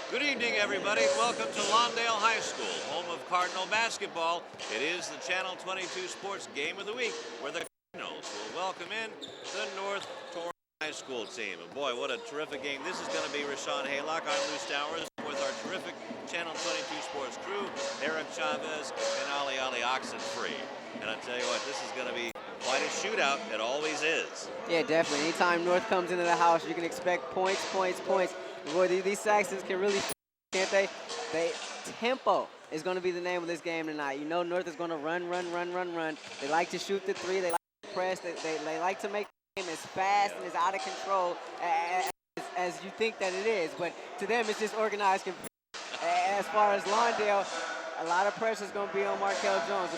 Good evening, everybody. Welcome to Lawndale High School, home of Cardinal basketball. It is the Channel 22 Sports Game of the Week, where the Cardinals will welcome in the North Torrance High School team. And boy, what a terrific game. This is going to be Rashawn Haylock. I'm Lou Stowers with our terrific Channel 22 Sports crew, Eric Chavez and Ali Oxenfree. And I tell you what, this is going to be quite a shootout. It always is. Yeah, definitely. Anytime North comes into the house, you can expect points. Boy, these Saxons can really, can't they? Tempo is going to be the name of this game tonight. You know North is going to run. They like to shoot the three. They like to press. They like to make the game as fast and as out of control as you think that it is. But to them, it's just organized. As far as Lawndale, a lot of pressure is going to be on Markel Jones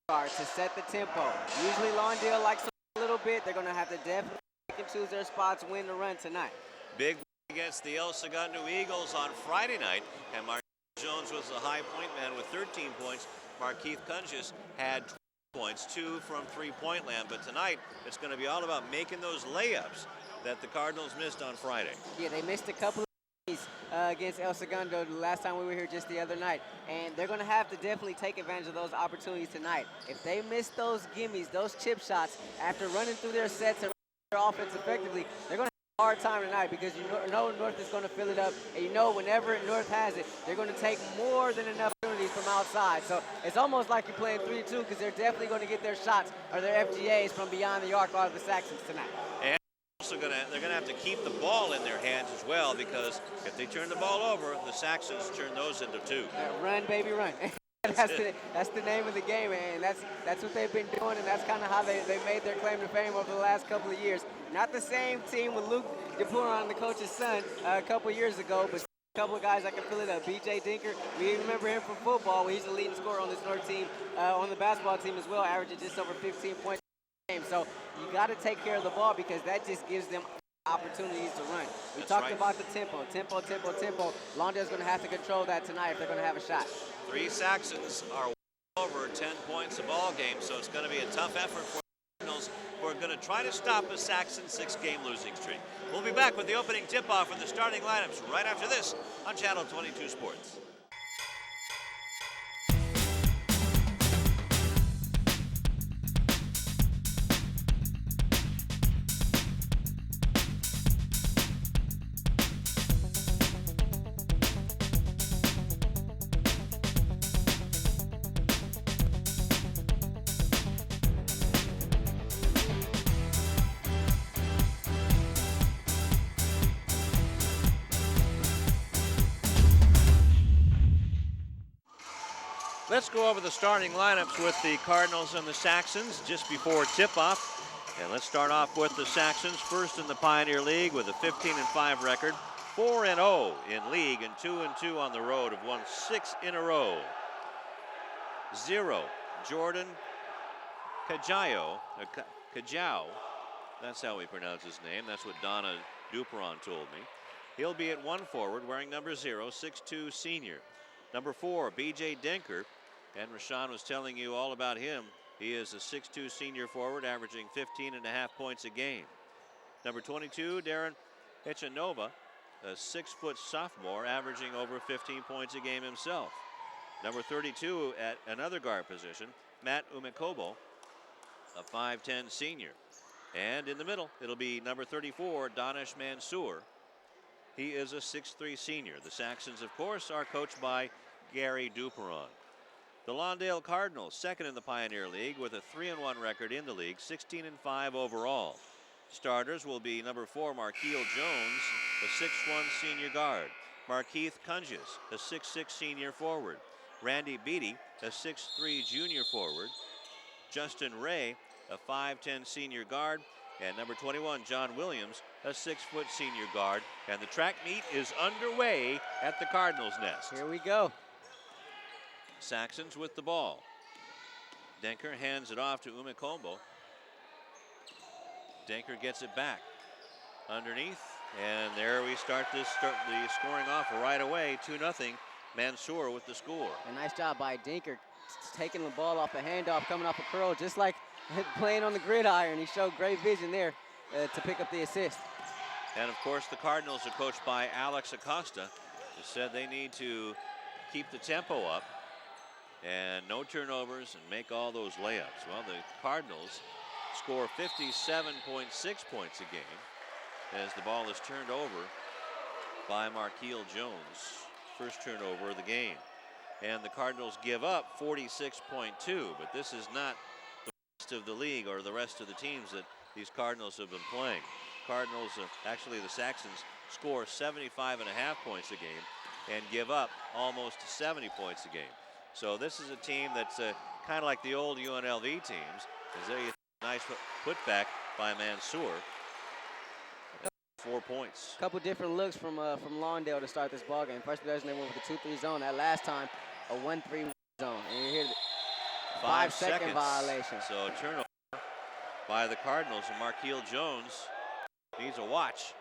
to set the tempo. Usually Lawndale likes a little bit. They're going to have to definitely pick and choose their spots, win the run tonight. Big against the El Segundo Eagles on Friday night, and Markel Jones was the high point man with 13 points. Markeith Cunges had 20 points, 2 from three-point land. But tonight, it's going to be all about making those layups that the Cardinals missed on Friday. Yeah, they missed a couple of against El Segundo the last time we were here just the other night. And they're going to have to definitely take advantage of those opportunities tonight. If they miss those gimmies, those chip shots, after running through their sets and their offense effectively, they're going to have a hard time tonight because you know North is going to fill it up. And you know whenever North has it, they're going to take more than enough opportunities from outside. So it's almost like you're playing 3-2 because they're definitely going to get their shots or their FGAs from beyond the arc out of the Saxons tonight. And they're going to have to keep the ball in their hands as well, because if they turn the ball over, the Saxons turn those into 2. Run, baby, run. That's the name of the game, and that's what they've been doing, and that's kind of how they made their claim to fame over the last couple of years. Not the same team with Luke DePluron, the coach's son, a couple of years ago, but a couple of guys that can fill it up. B.J. Dinker, we remember him from football. He's the leading scorer on this North team, on the basketball team as well, averaging just over 15 points a game. So you got to take care of the ball because that just gives them opportunities to run. We talked about the tempo. Lawndale's going to have to control that tonight if they're going to have a shot. 3 Saxons are over 10 points a ball game, so it's going to be a tough effort for the Cardinals, who are going to try to stop a Saxon 6-game losing streak. We'll be back with the opening tip-off and the starting lineups right after this on Channel 22 Sports. Let's go over the starting lineups with the Cardinals and the Saxons just before tip-off. And let's start off with the Saxons, first in the Pioneer League with a 15-5 record, 4-0 in league, and 2-2 on the road, have won 6 in a row. 0, Jordan Cajao, that's how we pronounce his name. That's what Donna Duperon told me. He'll be at 1 forward, wearing number 0, 6'2 senior. Number 4, B.J. Dinker. And Rashawn was telling you all about him. He is a 6'2 senior forward, averaging 15.5 points a game. Number 22, Darren Echanova, a 6-foot sophomore, averaging over 15 points a game himself. Number 32 at another guard position, Matt Umekobo, a 5'10 senior. And in the middle, it'll be number 34, Danish Mansour. He is a 6'3 senior. The Saxons, of course, are coached by Gary Duperon. The Lawndale Cardinals, second in the Pioneer League with a 3-1 record in the league, 16-5 overall. Starters will be number 4, Markel Jones, a 6'1 senior guard. Markeith Cunges, a 6'6 senior forward. Randy Beatty, a 6'3 junior forward. Justin Ray, a 5'10 senior guard. And number 21, John Williams, a 6-foot senior guard. And the track meet is underway at the Cardinals' nest. Here we go. Saxons with the ball. Denker hands it off to Umekombo. Denker gets it back underneath, and there we start the scoring off right away. 2-0. Mansour with the score. A nice job by Denker, taking the ball off a handoff, coming off a curl, just like playing on the gridiron. He showed great vision there to pick up the assist. And of course, the Cardinals are coached by Alex Acosta. They said they need to keep the tempo up and no turnovers and make all those layups. Well, the Cardinals score 57.6 points a game as the ball is turned over by Marquille Jones. First turnover of the game. And the Cardinals give up 46.2, but this is not the rest of the league or the rest of the teams that these Cardinals have been playing. Cardinals, actually the Saxons, score 75.5 points a game and give up almost 70 points a game. So this is a team that's kind of like the old UNLV teams. As there you nice putback by Mansour. 4 points. A couple different looks from Lawndale to start this ball game. First possession, they went with the 2-3 zone. That last time, a 1-3 zone. And you hear the 5 second violation. So turnover by the Cardinals, and Marquille Jones needs a watch.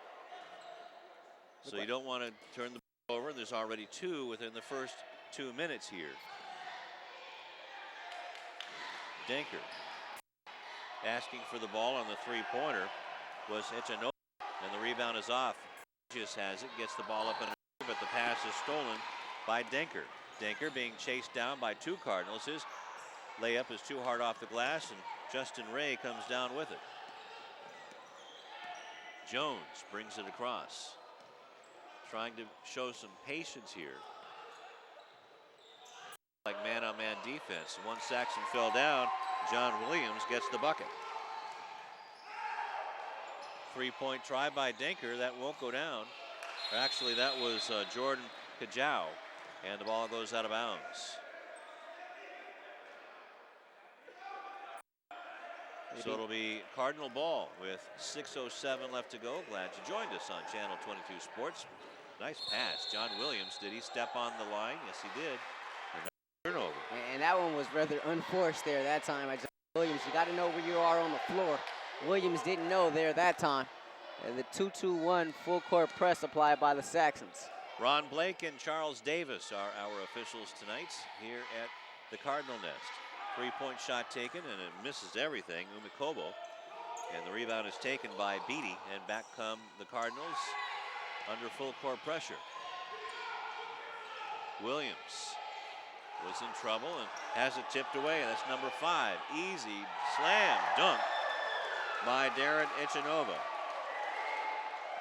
So you don't want to turn the ball over. There's already 2 within the first 2 minutes here. Denker asking for the ball on the three-pointer was Echanova, and the rebound is off. Just has it, gets the ball up, but the pass is stolen by Denker. Denker being chased down by 2 Cardinals. His layup is too hard off the glass, and Justin Ray comes down with it. Jones brings it across, trying to show some patience here. Like man-on-man defense. One Saxon fell down. John Williams gets the bucket. 3-point try by Denker. That won't go down. Actually, that was Jordan Kajau, and the ball goes out of bounds. So it'll be Cardinal ball with 6:07 left to go. Glad you joined us on Channel 22 Sports. Nice pass. John Williams, did he step on the line? Yes, he did. Turnover. And that one was rather unforced there that time. Williams, you got to know where you are on the floor. Williams didn't know there that time. And the 2-2-1 full court press applied by the Saxons. Ron Blake and Charles Davis are our officials tonight here at the Cardinal Nest. 3-point shot taken, and it misses everything. Umikobo. And the rebound is taken by Beatty, and back come the Cardinals under full court pressure. Williams was in trouble and has it tipped away. That's number 5. Easy slam dunk by Darren Echanova.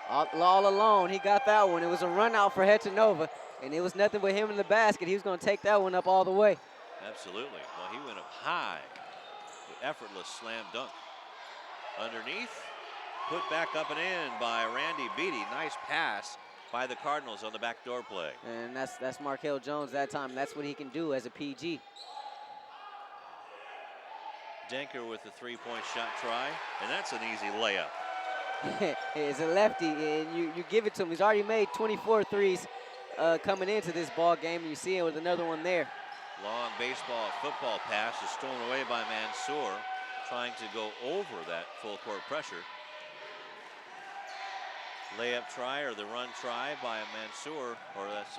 All alone, he got that one. It was a run out for Echanova, and it was nothing but him in the basket. He was going to take that one up all the way. Absolutely. Well, he went up high. The effortless slam dunk. Underneath, put back up and in by Randy Beatty. Nice pass by the Cardinals on the backdoor play. And that's Marquille Jones that time. That's what he can do as a PG. Denker with the 3-point shot try, and that's an easy layup. It's a lefty, and you give it to him. He's already made 24 threes coming into this ball game, and you see him with another one there. Long baseball football pass is stolen away by Mansour, trying to go over that full court pressure. Layup try or the run try by Mansour, or that's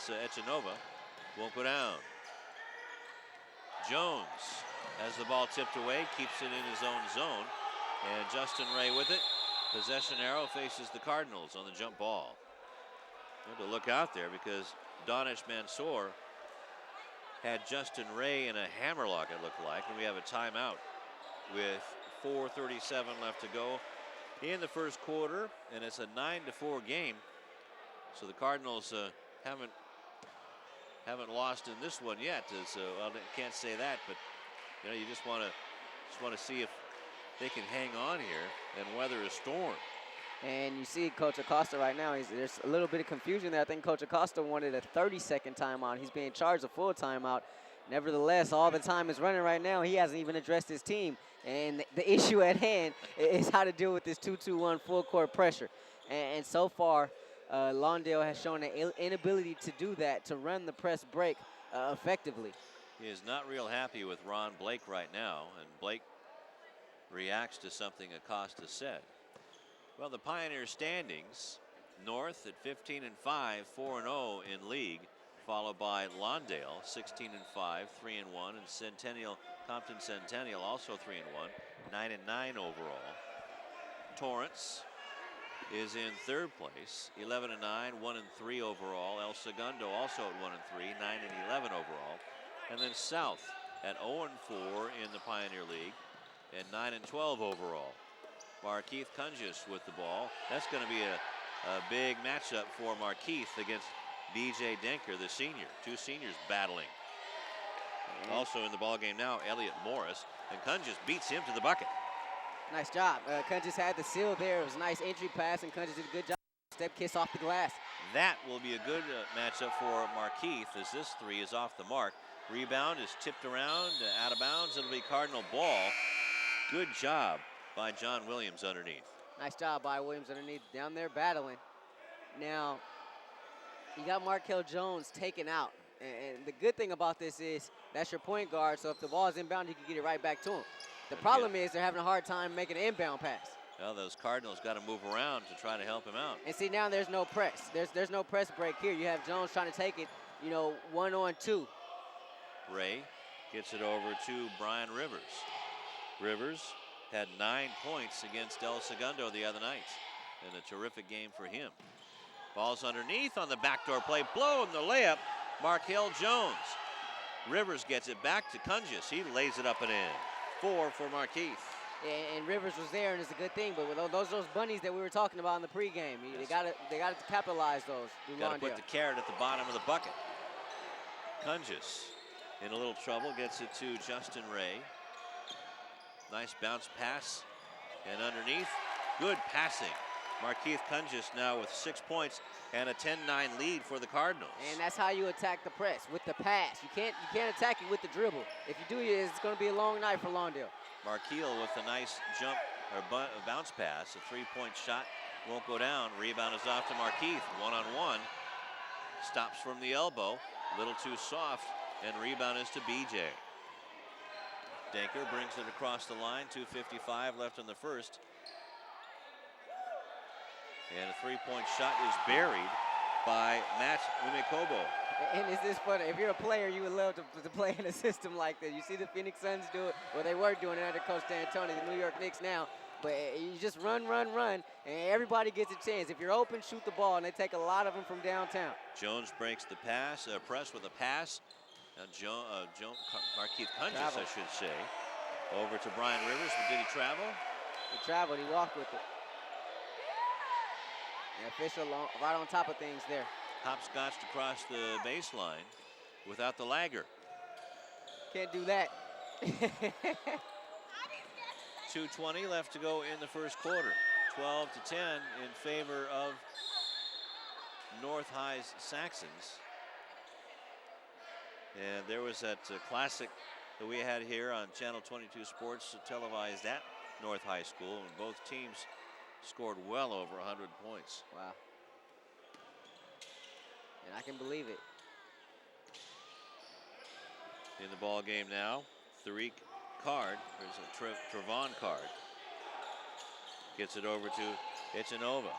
Echanova, won't go down. Jones has the ball tipped away, keeps it in his own zone, and Justin Ray with it. Possession arrow faces the Cardinals on the jump ball. You have to look out there because Donish Mansour had Justin Ray in a hammerlock, it looked like, and we have a timeout with 4:37 left to go in the first quarter, and it's a 9-4 game. So the Cardinals haven't lost in this one yet. So well, I can't say that, but you know, you just want to see if they can hang on here and weather a storm. And you see Coach Acosta right now, there's a little bit of confusion there. I think Coach Acosta wanted a 30-second timeout. He's being charged a full timeout. Nevertheless, all the time is running right now. He hasn't even addressed his team. And the issue at hand is how to deal with this 2-2-1 full court pressure. And so far, Lawndale has shown an inability to do that, to run the press break effectively. He is not real happy with Ron Blake right now, and Blake reacts to something Acosta said. Well, the Pioneer standings, North at 15-5, 4-0 in league, followed by Lawndale, 16-5, 3-1, and Compton Centennial also 3-1, 9-9 overall. Torrance is in third place, 11-9, 1-3 overall. El Segundo also at 1-3, 9-11 overall. And then South at 0-4 in the Pioneer League and 9-12 overall. Markeith Cungus with the ball. That's going to be a big matchup for Markeith against B.J. Denker, the senior. Two seniors battling. Also in the ball game now, Elliot Morris, and Cungus beats him to the bucket. Nice job. Cungus had the seal there. It was a nice entry pass, and Cungus did a good job. Step kiss off the glass. That will be a good matchup for Markeith as this three is off the mark. Rebound is tipped around, out of bounds. It'll be Cardinal ball. Good job by John Williams underneath. Nice job by Williams underneath, down there battling. Now, you got Markel Jones taken out. And the good thing about this is that's your point guard, so if the ball is inbound, you can get it right back to him. The problem is they're having a hard time making an inbound pass. Well, those Cardinals got to move around to try to help him out. And see, now there's no press. There's no press break here. You have Jones trying to take it, 1-on-2. Ray gets it over to Brian Rivers. Rivers had 9 points against El Segundo the other night. And a terrific game for him. Ball's underneath on the backdoor play. Blow in the layup. Markel Jones. Rivers gets it back to Cungus. He lays it up and in. 4 for Markeith. And Rivers was there, and it's a good thing. But with those bunnies that we were talking about in the pregame, they got to capitalize those. Got to put the carrot at the bottom of the bucket. Cungus in a little trouble, gets it to Justin Ray. Nice bounce pass, and underneath, good passing. Markeith Cungus now with 6 points and a 10-9 lead for the Cardinals. And that's how you attack the press, with the pass. You can't attack it with the dribble. If you do, it's going to be a long night for Lawndale. Markeel with a nice jump or bounce pass. A 3-point shot won't go down. Rebound is off to Markeith. One-on-one. Stops from the elbow. A little too soft. And rebound is to BJ. Denker brings it across the line. 2:55 left in the first. And a 3-point shot is buried by Matt Umekobo. And is this funny? If you're a player, you would love to play in a system like this. You see the Phoenix Suns do it, well, they were doing it under Coach D'Antoni, the New York Knicks now. But you just run, and everybody gets a chance. If you're open, shoot the ball, and they take a lot of them from downtown. Jones breaks the pass, press with a pass. Now Markeith Cungus, I should say. Over to Brian Rivers, but did he travel? He traveled, he walked with it. And official right on top of things there. Hopscotched across the baseline without the lagger. Can't do that. 2:20 left to go in the first quarter. 12-10 in favor of North High's Saxons. And there was that classic that we had here on Channel 22 Sports televised at North High School, and both teams scored well over 100 points. Wow. And I can believe it. In the ball game now, Tariq Card, there's a Trevon Card. Gets it over to Ichanova.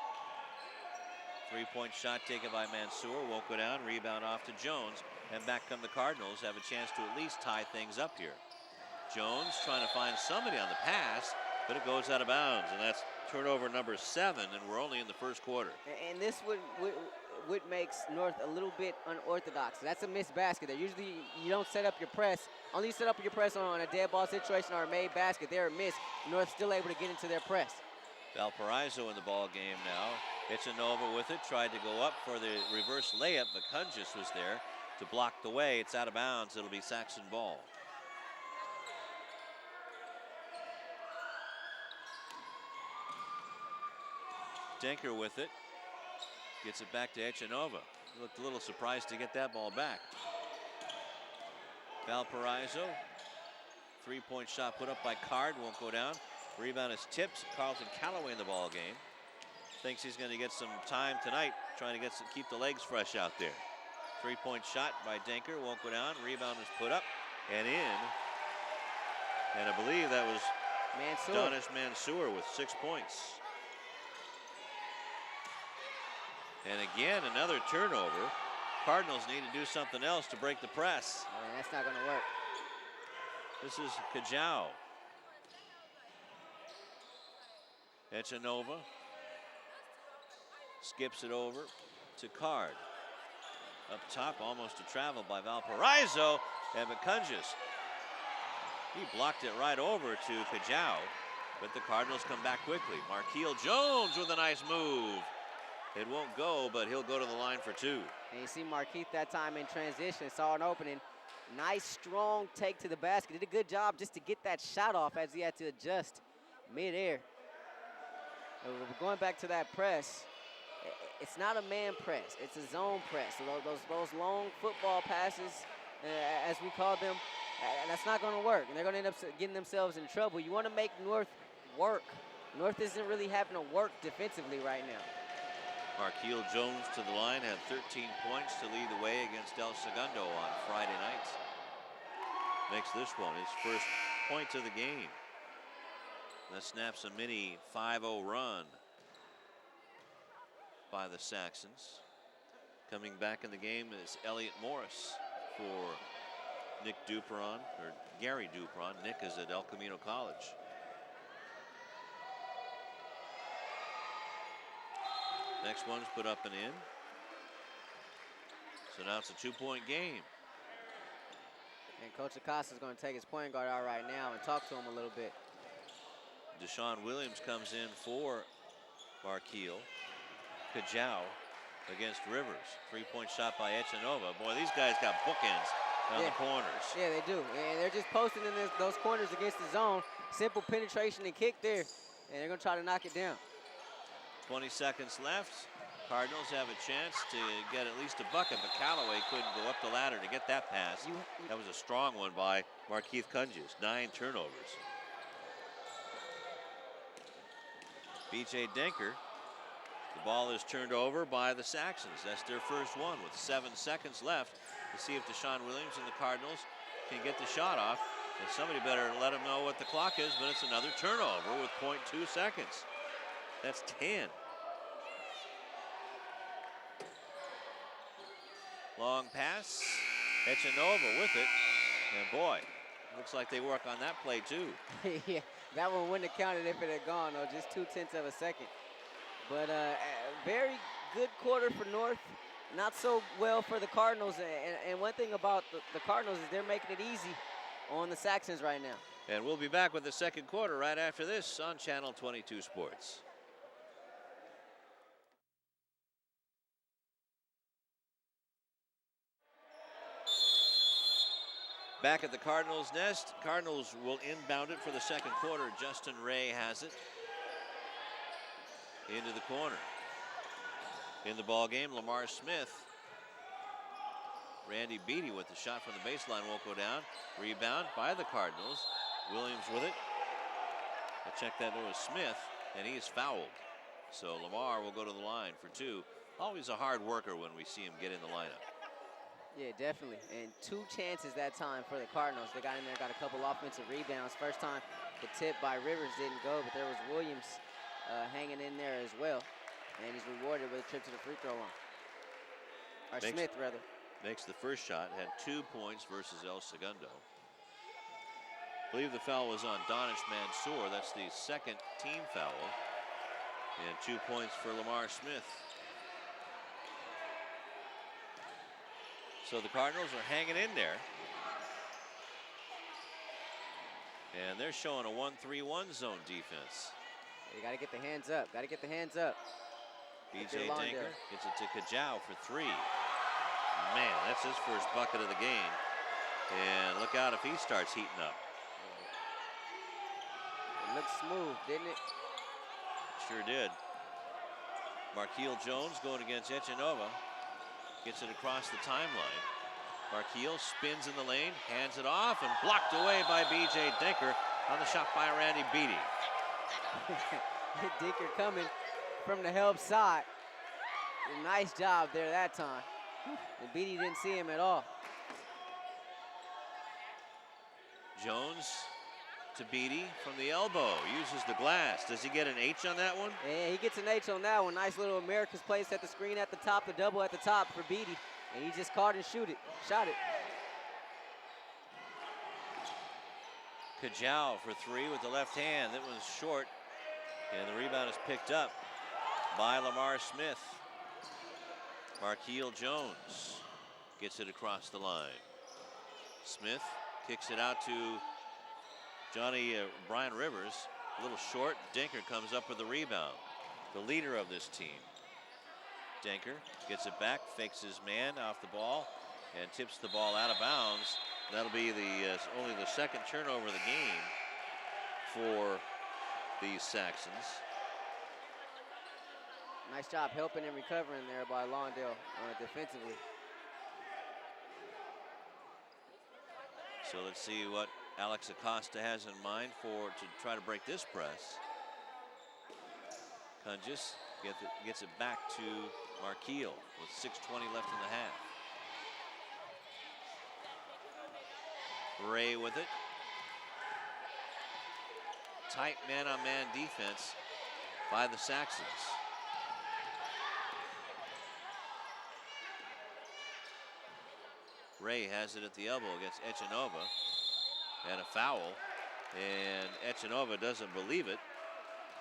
3-point shot taken by Mansour, won't go down, rebound off to Jones, and back come the Cardinals, have a chance to at least tie things up here. Jones trying to find somebody on the pass, but it goes out of bounds, and that's turnover number 7, and we're only in the first quarter. And this what makes North a little bit unorthodox. That's a missed basket there. Usually you don't set up your press. Only set up your press on a dead ball situation or a made basket. They're a miss. North still able to get into their press. Valparaiso in the ball game now. Ichanova with it, tried to go up for the reverse layup, but Cungus was there to block the way. It's out of bounds. It'll be Saxon ball. Denker with it. Gets it back to Ichanova. Looked a little surprised to get that ball back. Valparaiso. 3-point shot put up by Card. Won't go down. Rebound is tipped. Carlton Callaway in the ball game. Thinks he's going to get some time tonight, trying to keep the legs fresh out there. 3-point shot by Denker. Won't go down. Rebound is put up and in. And I believe that was Donish Mansour with 6 points. And again, another turnover. Cardinals need to do something else to break the press. Oh, that's not going to work. This is Kajau. Ichanova. Skips it over to Card. Up top, almost a travel by Valparaiso, and McCunges. He blocked it right over to Kajau, but the Cardinals come back quickly. Marquil Jones with a nice move. It won't go, but he'll go to the line for 2. And you see Marquise that time in transition, saw an opening. Nice, strong take to the basket. Did a good job just to get that shot off as he had to adjust midair. We're going back to that press. It's not a man press. It's a zone press. So those long football passes, as we call them, that's not going to work. And they're going to end up getting themselves in trouble. You want to make North work. North isn't really having to work defensively right now. Marquil Jones to the line, had 13 points to lead the way against El Segundo on Friday night. Makes this one his first point of the game. That snaps a mini 5-0 run by the Saxons. Coming back in the game is Elliot Morris for Nick Dupron, or Gary Dupron. Nick is at El Camino College. Next one's put up and in. So now it's a 2-point game. And Coach Acosta is going to take his point guard out right now and talk to him a little bit. Deshaun Williams comes in for Marquil. Kajau against Rivers. 3-point shot by Echanova. Boy, these guys got bookends on the corners. Yeah, they do. And they're just posting in those corners against the zone. Simple penetration and kick there. And they're going to try to knock it down. 20 seconds left. Cardinals have a chance to get at least a bucket, but Callaway couldn't go up the ladder to get that pass. That was a strong one by Markeith Cunges. 9 turnovers. B.J. Denker. The ball is turned over by the Saxons. That's their first one with 7 seconds left to see if Deshaun Williams and the Cardinals can get the shot off. And somebody better let them know what the clock is, but it's another turnover with 0.2 seconds. That's 10. Long pass. Echanova with it. And boy, looks like they work on that play too. Yeah, that one wouldn't have counted if it had gone, though. Just 0.2 of a second. But very good quarter for North. Not so well for the Cardinals. And one thing about the Cardinals is they're making it easy on the Saxons right now. And we'll be back with the second quarter right after this on Channel 22 Sports. Back at the Cardinals' nest. Cardinals will inbound it for the second quarter. Justin Ray has it. Into the corner. In the ball game, Lamar Smith. Randy Beatty with the shot from the baseline won't go down. Rebound by the Cardinals. Williams with it. I checked that it was Smith, and he is fouled. So Lamar will go to the line for 2. Always a hard worker when we see him get in the lineup. Yeah, definitely. And 2 chances that time for the Cardinals. They got in there, got a couple offensive rebounds. First time the tip by Rivers didn't go, but there was Williams hanging in there as well. And he's rewarded with a trip to the free throw line. Or Smith, rather. Makes the first shot, had 2 points versus El Segundo. I believe the foul was on Donish Mansour. That's the second team foul. And 2 points for Lamar Smith. So the Cardinals are hanging in there. And they're showing a 1-3-1 zone defense. You got to get the hands up. Got to get the hands up. B.J. Denker gets it to Kajau for 3. Man, that's his first bucket of the game. And look out if he starts heating up. It looked smooth, didn't it? Sure did. Marquil Jones going against Echanova. Gets it across the timeline. Marquil spins in the lane, hands it off, and blocked away by B.J. Denker on the shot by Randy Beatty. Denker coming from the help side. Nice job there that time. And Beatty didn't see him at all. Jones to Beatty from the elbow, uses the glass. Does he get an H on that one? Yeah, he gets an H on that one. Nice little America's place at the screen at the top, the double at the top for Beatty. And he just caught and shot it. Kajau for 3 with the left hand. That was short, and the rebound is picked up by Lamar Smith. Marqueel Jones gets it across the line. Smith kicks it out to Brian Rivers. A little short. Dinker comes up with the rebound. The leader of this team. Dinker gets it back, fakes his man off the ball, and tips the ball out of bounds. That'll be only the second turnover of the game for the Saxons. Nice job helping and recovering there by Lawndale defensively. So let's see what Alex Acosta has in mind to try to break this press. Kungis gets it back to Marqueel with 6:20 left in the half. Ray with it. Tight man-on-man defense by the Saxons. Ray has it at the elbow against Echanova, and a foul, and Echanova doesn't believe it.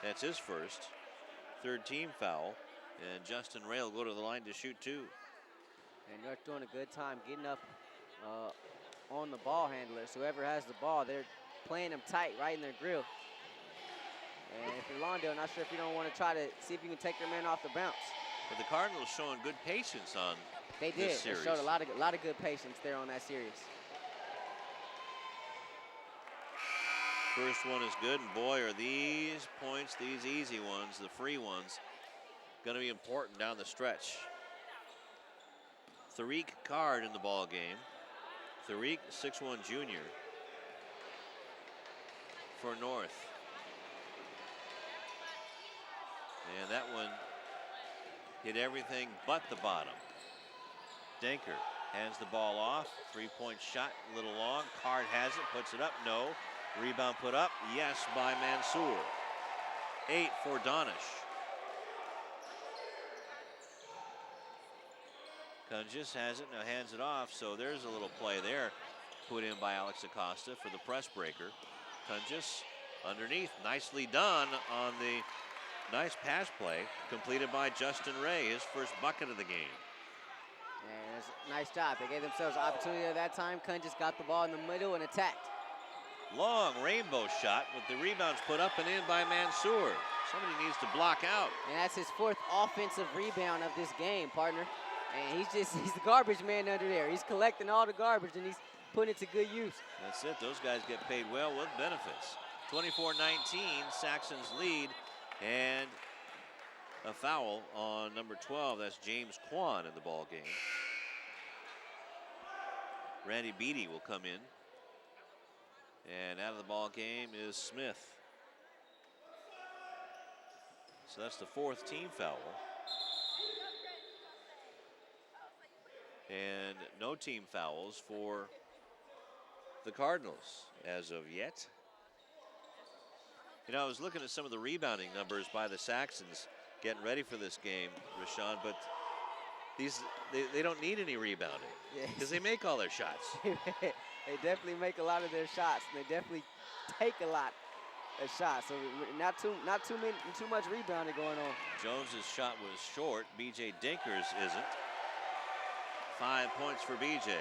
That's his first. Third team foul, and Justin Ray will go to the line to shoot two. And North doing a good time getting up on the ball handlers. Whoever has the ball, they're playing them tight right in their grill. And if you're Lawndale, not sure if you don't want to try to see if you can take their man off the bounce. But the Cardinals showing good patience on They did. this series. They showed a lot of good patience there on that series. First one is good, and boy, are these points, these easy ones, the free ones, going to be important down the stretch. Tariq Card in the ball game. Tariq, 6'1" junior for North. And that one hit everything but the bottom. Dinker hands the ball off. Three-point shot, a little long. Card has it, puts it up, no. Rebound put up, yes, by Mansour. 8 for Donish. Kungis has it, now hands it off, so there's a little play there put in by Alex Acosta for the press breaker. Kungis underneath, nicely done on the nice pass play completed by Justin Ray, his first bucket of the game. And it's a nice job. They gave themselves an opportunity at that time. Kungis got the ball in the middle and attacked. Long rainbow shot with the rebounds put up and in by Mansour. Somebody needs to block out. And that's his fourth offensive rebound of this game, partner. And he's the garbage man under there. He's collecting all the garbage and he's putting it to good use. That's it. Those guys get paid well with benefits. 24-19, Saxons lead, and a foul on number 12. That's James Kwan in the ball game. Randy Beatty will come in. And out of the ball game is Smith. So that's the fourth team foul. And no team fouls for the Cardinals as of yet. You know, I was looking at some of the rebounding numbers by the Saxons getting ready for this game, Rashawn, but they don't need any rebounding because they make all their shots. They definitely make a lot of their shots, and they definitely take a lot of shots. So not too much rebounding going on. Jones's shot was short. B.J. Dinker's isn't. 5 points for B.J.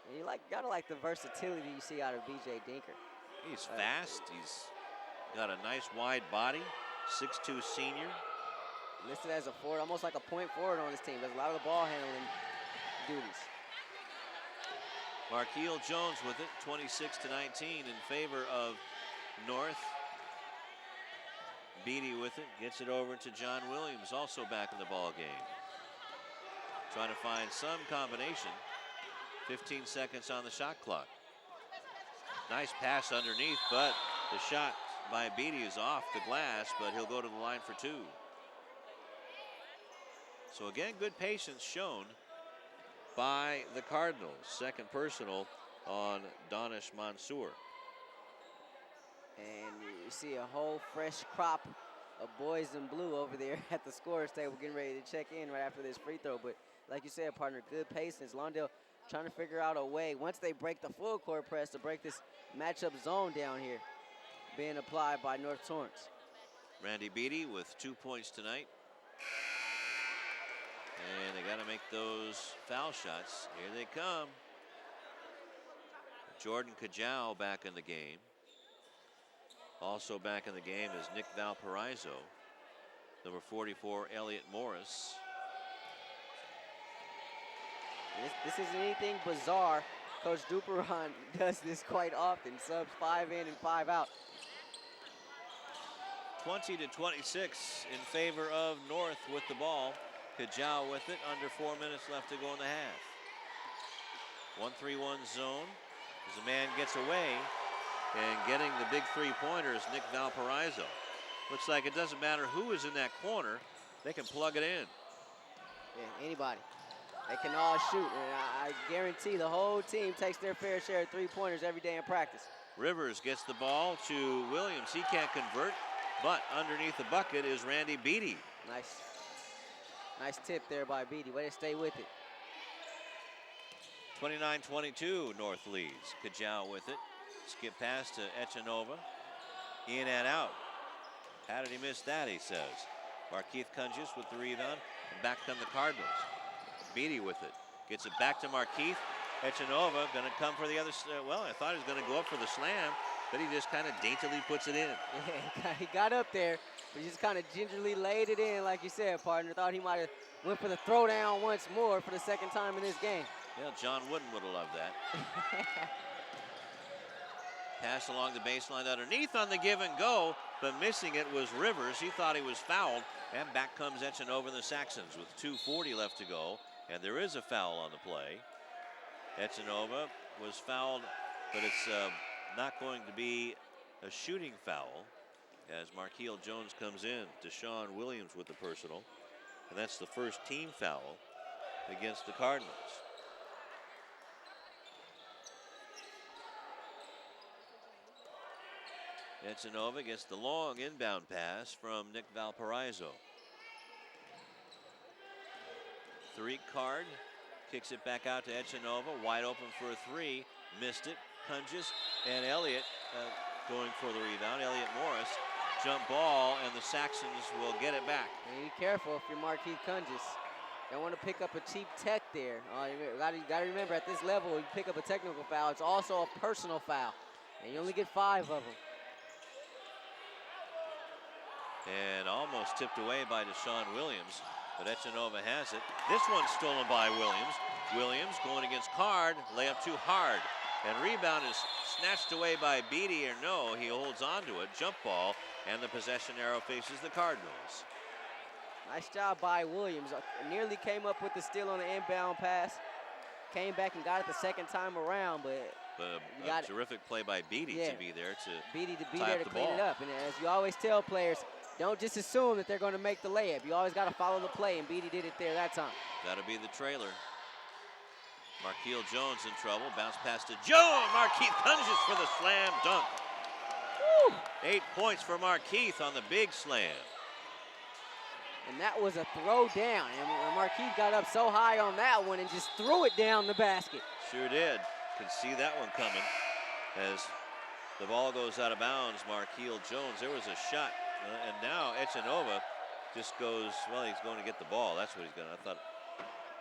And you gotta like the versatility you see out of B.J. Dinker. He's fast. He's got a nice wide body. 6'2" senior. Listed as a forward, almost like a point forward on this team. Does a lot of the ball handling duties. Marqueel Jones with it, 26-19 in favor of North. Beatty with it, gets it over to John Williams, also back in the ball game. Trying to find some combination. 15 seconds on the shot clock. Nice pass underneath, but the shot by Beatty is off the glass, but he'll go to the line for two. So again, good patience shown by the Cardinals. Second personal on Donish Mansour. And you see a whole fresh crop of boys in blue over there at the scorer's table getting ready to check in right after this free throw. But like you said, partner, good patience. Lawndale trying to figure out a way, once they break the full court press, to break this matchup zone down here being applied by North Torrance. Randy Beatty with 2 points tonight. And they got to make those foul shots. Here they come. Jordan Kajau back in the game. Also back in the game is Nick Valparaiso. Number 44, Elliot Morris. This isn't anything bizarre. Coach Duperon does this quite often. Subs 5 in and 5 out. 20 to 26 in favor of North with the ball. Kajau with it. Under 4 minutes left to go in the half. 1-3-1 zone. As the man gets away and getting the big three-pointer is Nick Valparaiso. Looks like it doesn't matter who is in that corner. They can plug it in. Yeah, anybody. They can all shoot. And I guarantee the whole team takes their fair share of three-pointers every day in practice. Rivers gets the ball to Williams. He can't convert, but underneath the bucket is Randy Beatty. Nice tip there by Beatty. Way to stay with it. 29-22, North leads. Kajau with it. Skip pass to Echanova. In and out. How did he miss that, he says. Markeith Cunges with the rebound, and back come the Cardinals. Beatty with it. Gets it back to Markeith. Echanova going to come for the other. Well, I thought he was going to go up for the slam, but he just kind of daintily puts it in. Yeah, he got up there, but he just kind of gingerly laid it in, like you said, partner. Thought he might have went for the throwdown once more for the second time in this game. Yeah, John Wooden would have loved that. Pass along the baseline underneath on the give and go, but missing it was Rivers. He thought he was fouled, and back comes Echanova and the Saxons with 2:40 left to go, and there is a foul on the play. Echanova was fouled, but it's not going to be a shooting foul as Markeel Jones comes in. Deshaun Williams with the personal, and that's the first team foul against the Cardinals. Echanova gets the long inbound pass from Nick Valparaiso. Tariq Card kicks it back out to Echanova, wide open for a three, missed it. Cunges and Elliott going for the rebound. Elliot Morris, jump ball, and the Saxons will get it back. Be careful if you're Markeith Cunges. Don't want to pick up a cheap tech there. You got to remember, at this level, you pick up a technical foul, it's also a personal foul, and you only get 5 of them. And almost tipped away by Deshaun Williams, but Echanova has it. This one's stolen by Williams. Williams going against Card, layup too hard. And rebound is snatched away by Beatty, or no, he holds on to it. Jump ball, and the possession arrow faces the Cardinals. Nice job by Williams. Nearly came up with the steal on the inbound pass. Came back and got it the second time around, but a terrific play by Beatty to be there to clean it up. And as you always tell players, don't just assume that they're going to make the layup. You always got to follow the play, and Beatty did it there that time. Got to be the trailer. Markeel Jones in trouble. Bounce pass to Joe. Markeith Cunges for the slam dunk. Woo. 8 points for Markeith on the big slam. And that was a throw down. And Markeith got up so high on that one and just threw it down the basket. Sure did. Could see that one coming as the ball goes out of bounds. Markeel Jones, there was a shot. And now Echanova just goes, well, he's going to get the ball. That's what he's going to. I thought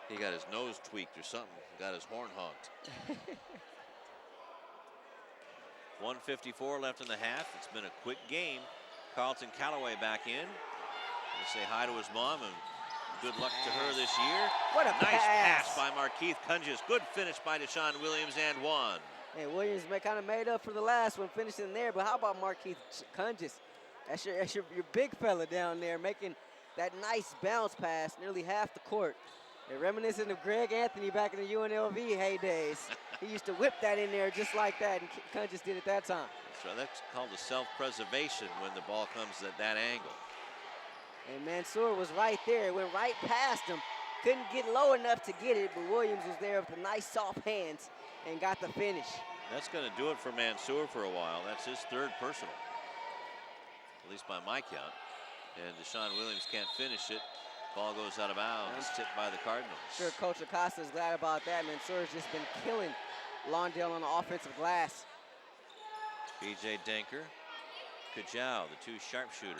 he got his nose tweaked or something. Got his horn honked. 1:54 left in the half. It's been a quick game. Carlton Calloway back in. To say hi to his mom and good luck to her this year. What a nice pass by Markeith Cunges. Good finish by Deshaun Williams and one. Hey, Williams kind of made up for the last one, finishing there. But how about Markeith Cunges? That's your big fella down there making that nice bounce pass nearly half the court. They're reminiscent of Greg Anthony back in the UNLV heydays. He used to whip that in there just like that, and Cunges did it that time. So that's called a self-preservation when the ball comes at that angle. And Mansour was right there. It went right past him. Couldn't get low enough to get it, but Williams was there with the nice soft hands and got the finish. That's going to do it for Mansour for a while. That's his third personal, at least by my count. And Deshaun Williams can't finish it. Ball goes out of bounds, tipped by the Cardinals. Sure, Coach Acosta's glad about that. Mansour's just been killing Lawndale on the offensive glass. B.J. Denker, Kajau, the two sharpshooters.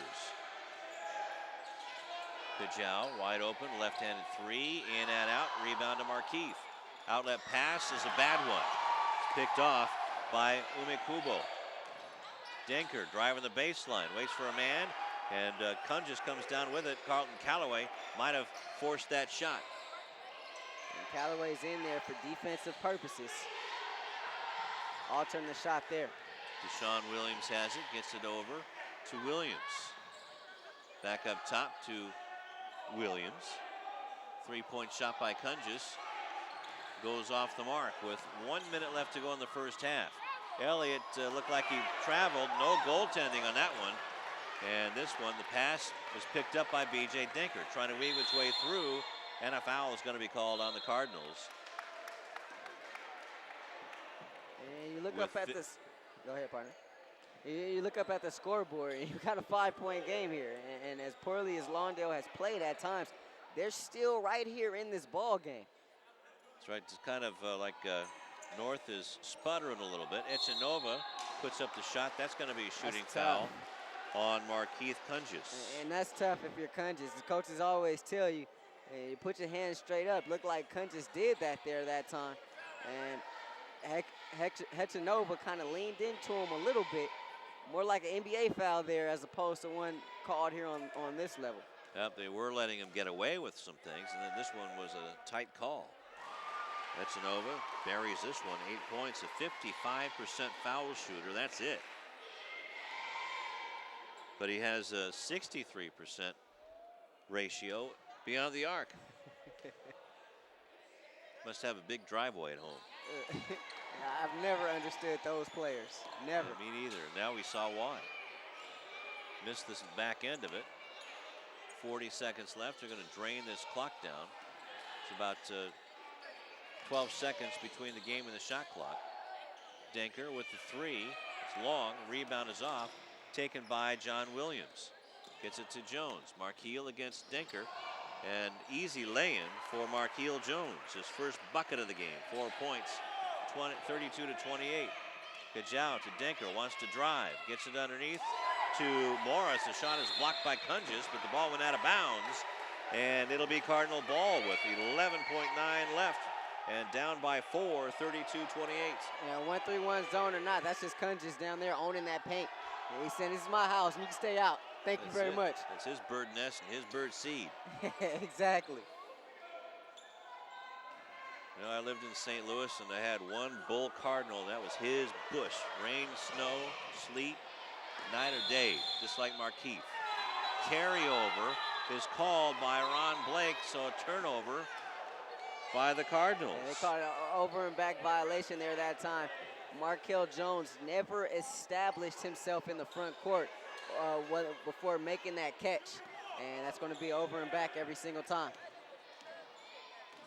Kajau wide open, left-handed three, in and out, rebound to Markeith. Outlet pass is a bad one. It's picked off by Umekubo. Denker driving the baseline, waits for a man, and Kungis comes down with it. Carlton Callaway might have forced that shot. And Callaway's in there for defensive purposes. Alternate the shot there. Deshaun Williams has it, gets it over to Williams. Back up top to Williams. 3-point shot by Kungis. Goes off the mark with 1 minute left to go in the first half. Elliott looked like he traveled. No goaltending on that one. And this one, the pass was picked up by B.J. Denker, trying to weave its way through, and a foul is going to be called on the Cardinals. And you look up at this. Go ahead, partner. You look up at the scoreboard, and you've got a 5-point game here. And as poorly as Lawndale has played at times, they're still right here in this ball game. That's right. It's kind of like North is sputtering a little bit. Echanova puts up the shot. That's going to be a shooting foul on Markeith Kungis. And that's tough if you're Kungis. The coaches always tell you, hey, you put your hands straight up. Looked like Kungis did that there that time. And Echanova kind of leaned into him a little bit. More like an NBA foul there as opposed to one called here on this level. Yep, they were letting him get away with some things, and then this one was a tight call. Echanova buries this one, 8 points, a 55% foul shooter. That's it. But he has a 63% ratio beyond the arc. Must have a big driveway at home. I've never understood those players. Never. Yeah, me neither. Now we saw why. Missed this back end of it. 40 seconds left. They're going to drain this clock down. It's about 12 seconds between the game and the shot clock. Denker with the three. It's long. Rebound is off. Taken by John Williams. Gets it to Jones. Markeel against Denker. And easy lay-in for Markeel Jones. His first bucket of the game. 4 points. 32 to 28. Kajau to Denker. Wants to drive. Gets it underneath to Morris. The shot is blocked by Kungis, but the ball went out of bounds. And it'll be Cardinal ball with 11.9 left. And down by 4, 32-28. Yeah, 1-3-1 zone or not, that's just Kungis down there owning that paint. And he's saying, this is my house, and you can stay out. Thank you very much. It's his bird nest and his bird seed. Exactly. You know, I lived in St. Louis, and I had one bull cardinal, and that was his bush. Rain, snow, sleet, night or day, just like Markeith. Carryover is called by Ron Blake, so a turnover by the Cardinals. Yeah, they called it an over and back violation there that time. Markell Jones never established himself in the front court before making that catch. And that's going to be over and back every single time.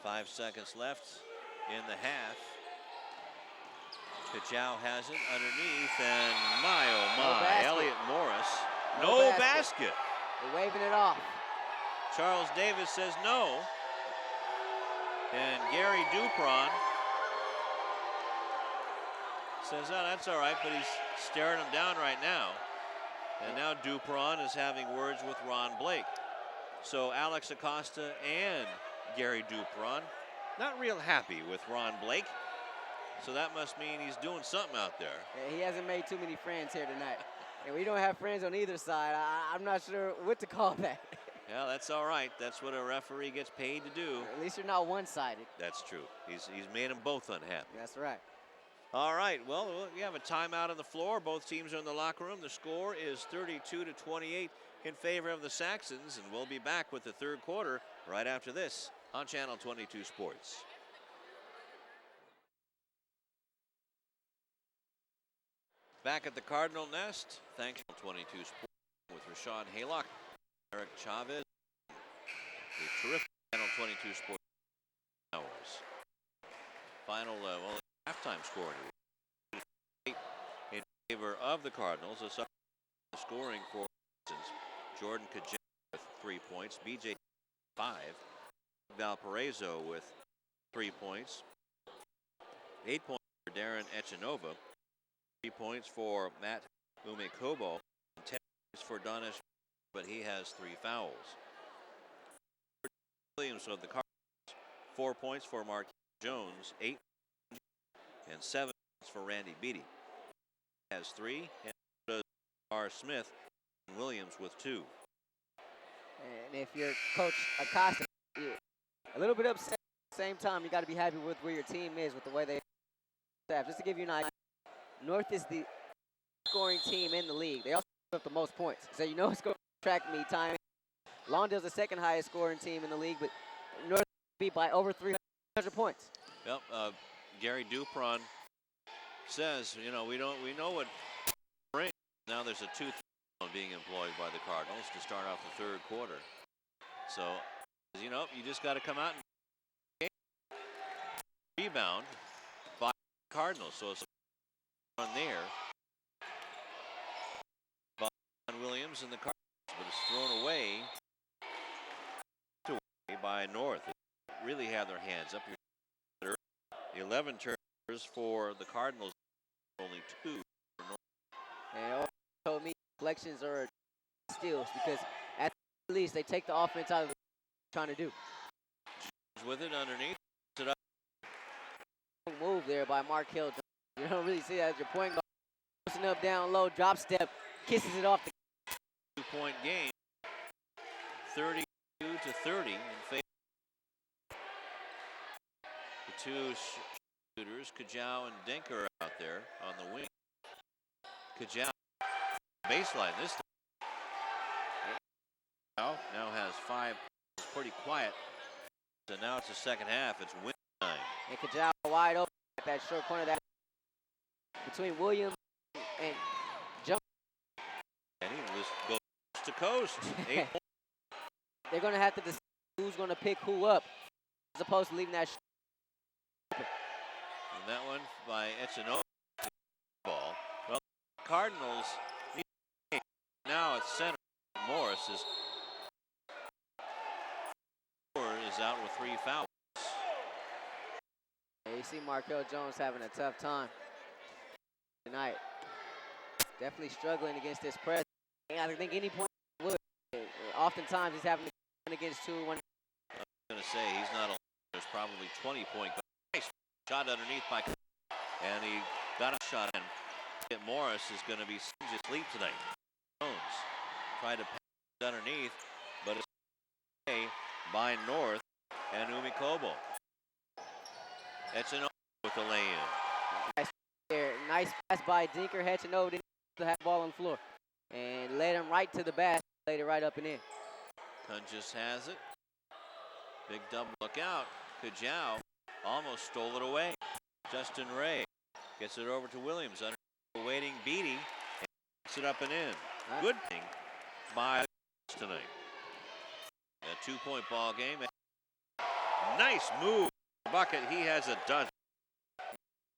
5 seconds left in the half. Kajau has it underneath, and my, oh my, Elliott Morris. No basket. They're waving it off. Charles Davis says no. And Gary Dupron says, oh, that's all right, but he's staring him down right now. And now Dupron is having words with Ron Blake. So Alex Acosta and Gary Dupron not real happy with Ron Blake. So that must mean he's doing something out there. Yeah, he hasn't made too many friends here tonight. And we don't have friends on either side. I'm not sure what to call that. Yeah, that's all right. That's what a referee gets paid to do. At least you're not one-sided. That's true. He's made them both unhappy. That's right. All right, well, we have a timeout on the floor. Both teams are in the locker room. The score is 32 to 28 in favor of the Saxons, and we'll be back with the third quarter right after this on Channel 22 Sports. Back at the Cardinal Nest, thanks to 22 Sports with Rashawn Haylock, Eric Chavez, a terrific Channel 22 Sports hours. Final halftime score in favor of the Cardinals. The scoring for Jordan Kajau with 3 points, BJ 5, Valparaiso with 3 points, 8 points for Darren Echanova, 3 points for Matt Umekubo, 10 points for Donish, but he has 3 fouls. Williams of the Cardinals. 4 points for Mark Jones, 8 and 7 for Randy Beatty. Has 3, and so does R. Smith and Williams with 2. And if you're Coach Acosta, you're a little bit upset. At the same time, you got to be happy with where your team is, with the way they staff. Just to give you an idea, North is the scoring team in the league. They also have the most points, so you know it's going to track me time. Lawndale's the second highest scoring team in the league, but North beat by over 300 points. Yep, Gary Dupron says, you know, we know what brings. Now there's a 2-3 being employed by the Cardinals to start off the third quarter. So, you know, you just got to come out and rebound by the Cardinals. So it's on there by Williams and the Cardinals, but it's thrown away by North. They really have their hands up. 11 turnovers for the Cardinals, only 2 for North. And told me deflections are steals because at least they take the offense out of what they're trying to do. With it underneath. It up. Move there by Mark Hill. You don't really see that as your point guard. Pushing up down low, drop step, kisses it off the 2-point game. 32-30 in favor. The two shooters, Kajau and Dinker, are out there on the wing. Kajau, baseline this time. Now has 5. It's pretty quiet. So now it's the second half. It's win time. And Kajau wide open at that short corner that between Williams and Jones. And he just goes to coast. 8 points. They're going to have to decide who's going to pick who up as opposed to leaving that open. And that one by Echino. Ball. Well, Cardinals now at center. Morris is out with 3 fouls. Yeah, you see Markel Jones having a tough time tonight. Definitely struggling against this press. I think any point would. Oftentimes he's having to run against 2-1. I was going to say he's not alone. There's probably 20-point. Nice shot underneath by, and he got a shot in. Morris is going to be asleep tonight. Jones tried to pass underneath, but it's by North and Umi Kobo. Echino with the lay-in. Nice pass by Dinker. Echino didn't have the ball on the floor and led him right to the basket. Laid it right up and in. Kunjus has it. Big double look out. Kajau almost stole it away. Justin Ray gets it over to Williams. Under waiting Beatty. And gets it up and in. Good thing by tonight. A 2-point ball game. Nice move. Bucket. He has a dozen.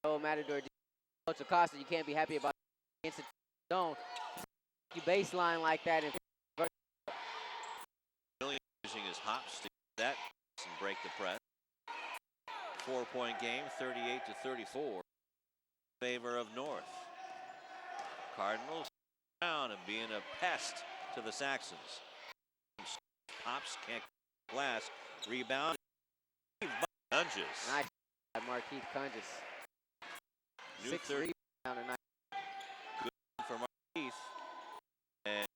Oh, Matador. Coach Acosta, you can't be happy about against the zone. You baseline like that and Williams using his hops to get that and break the press. 4-point game, 38-34 in favor of North. Cardinals down and being a pest to the Saxons. Pops can't glass. Rebound. Kunjus. Nice by Markeith Kunjus. 6 rebounds tonight. Good for Markeith. And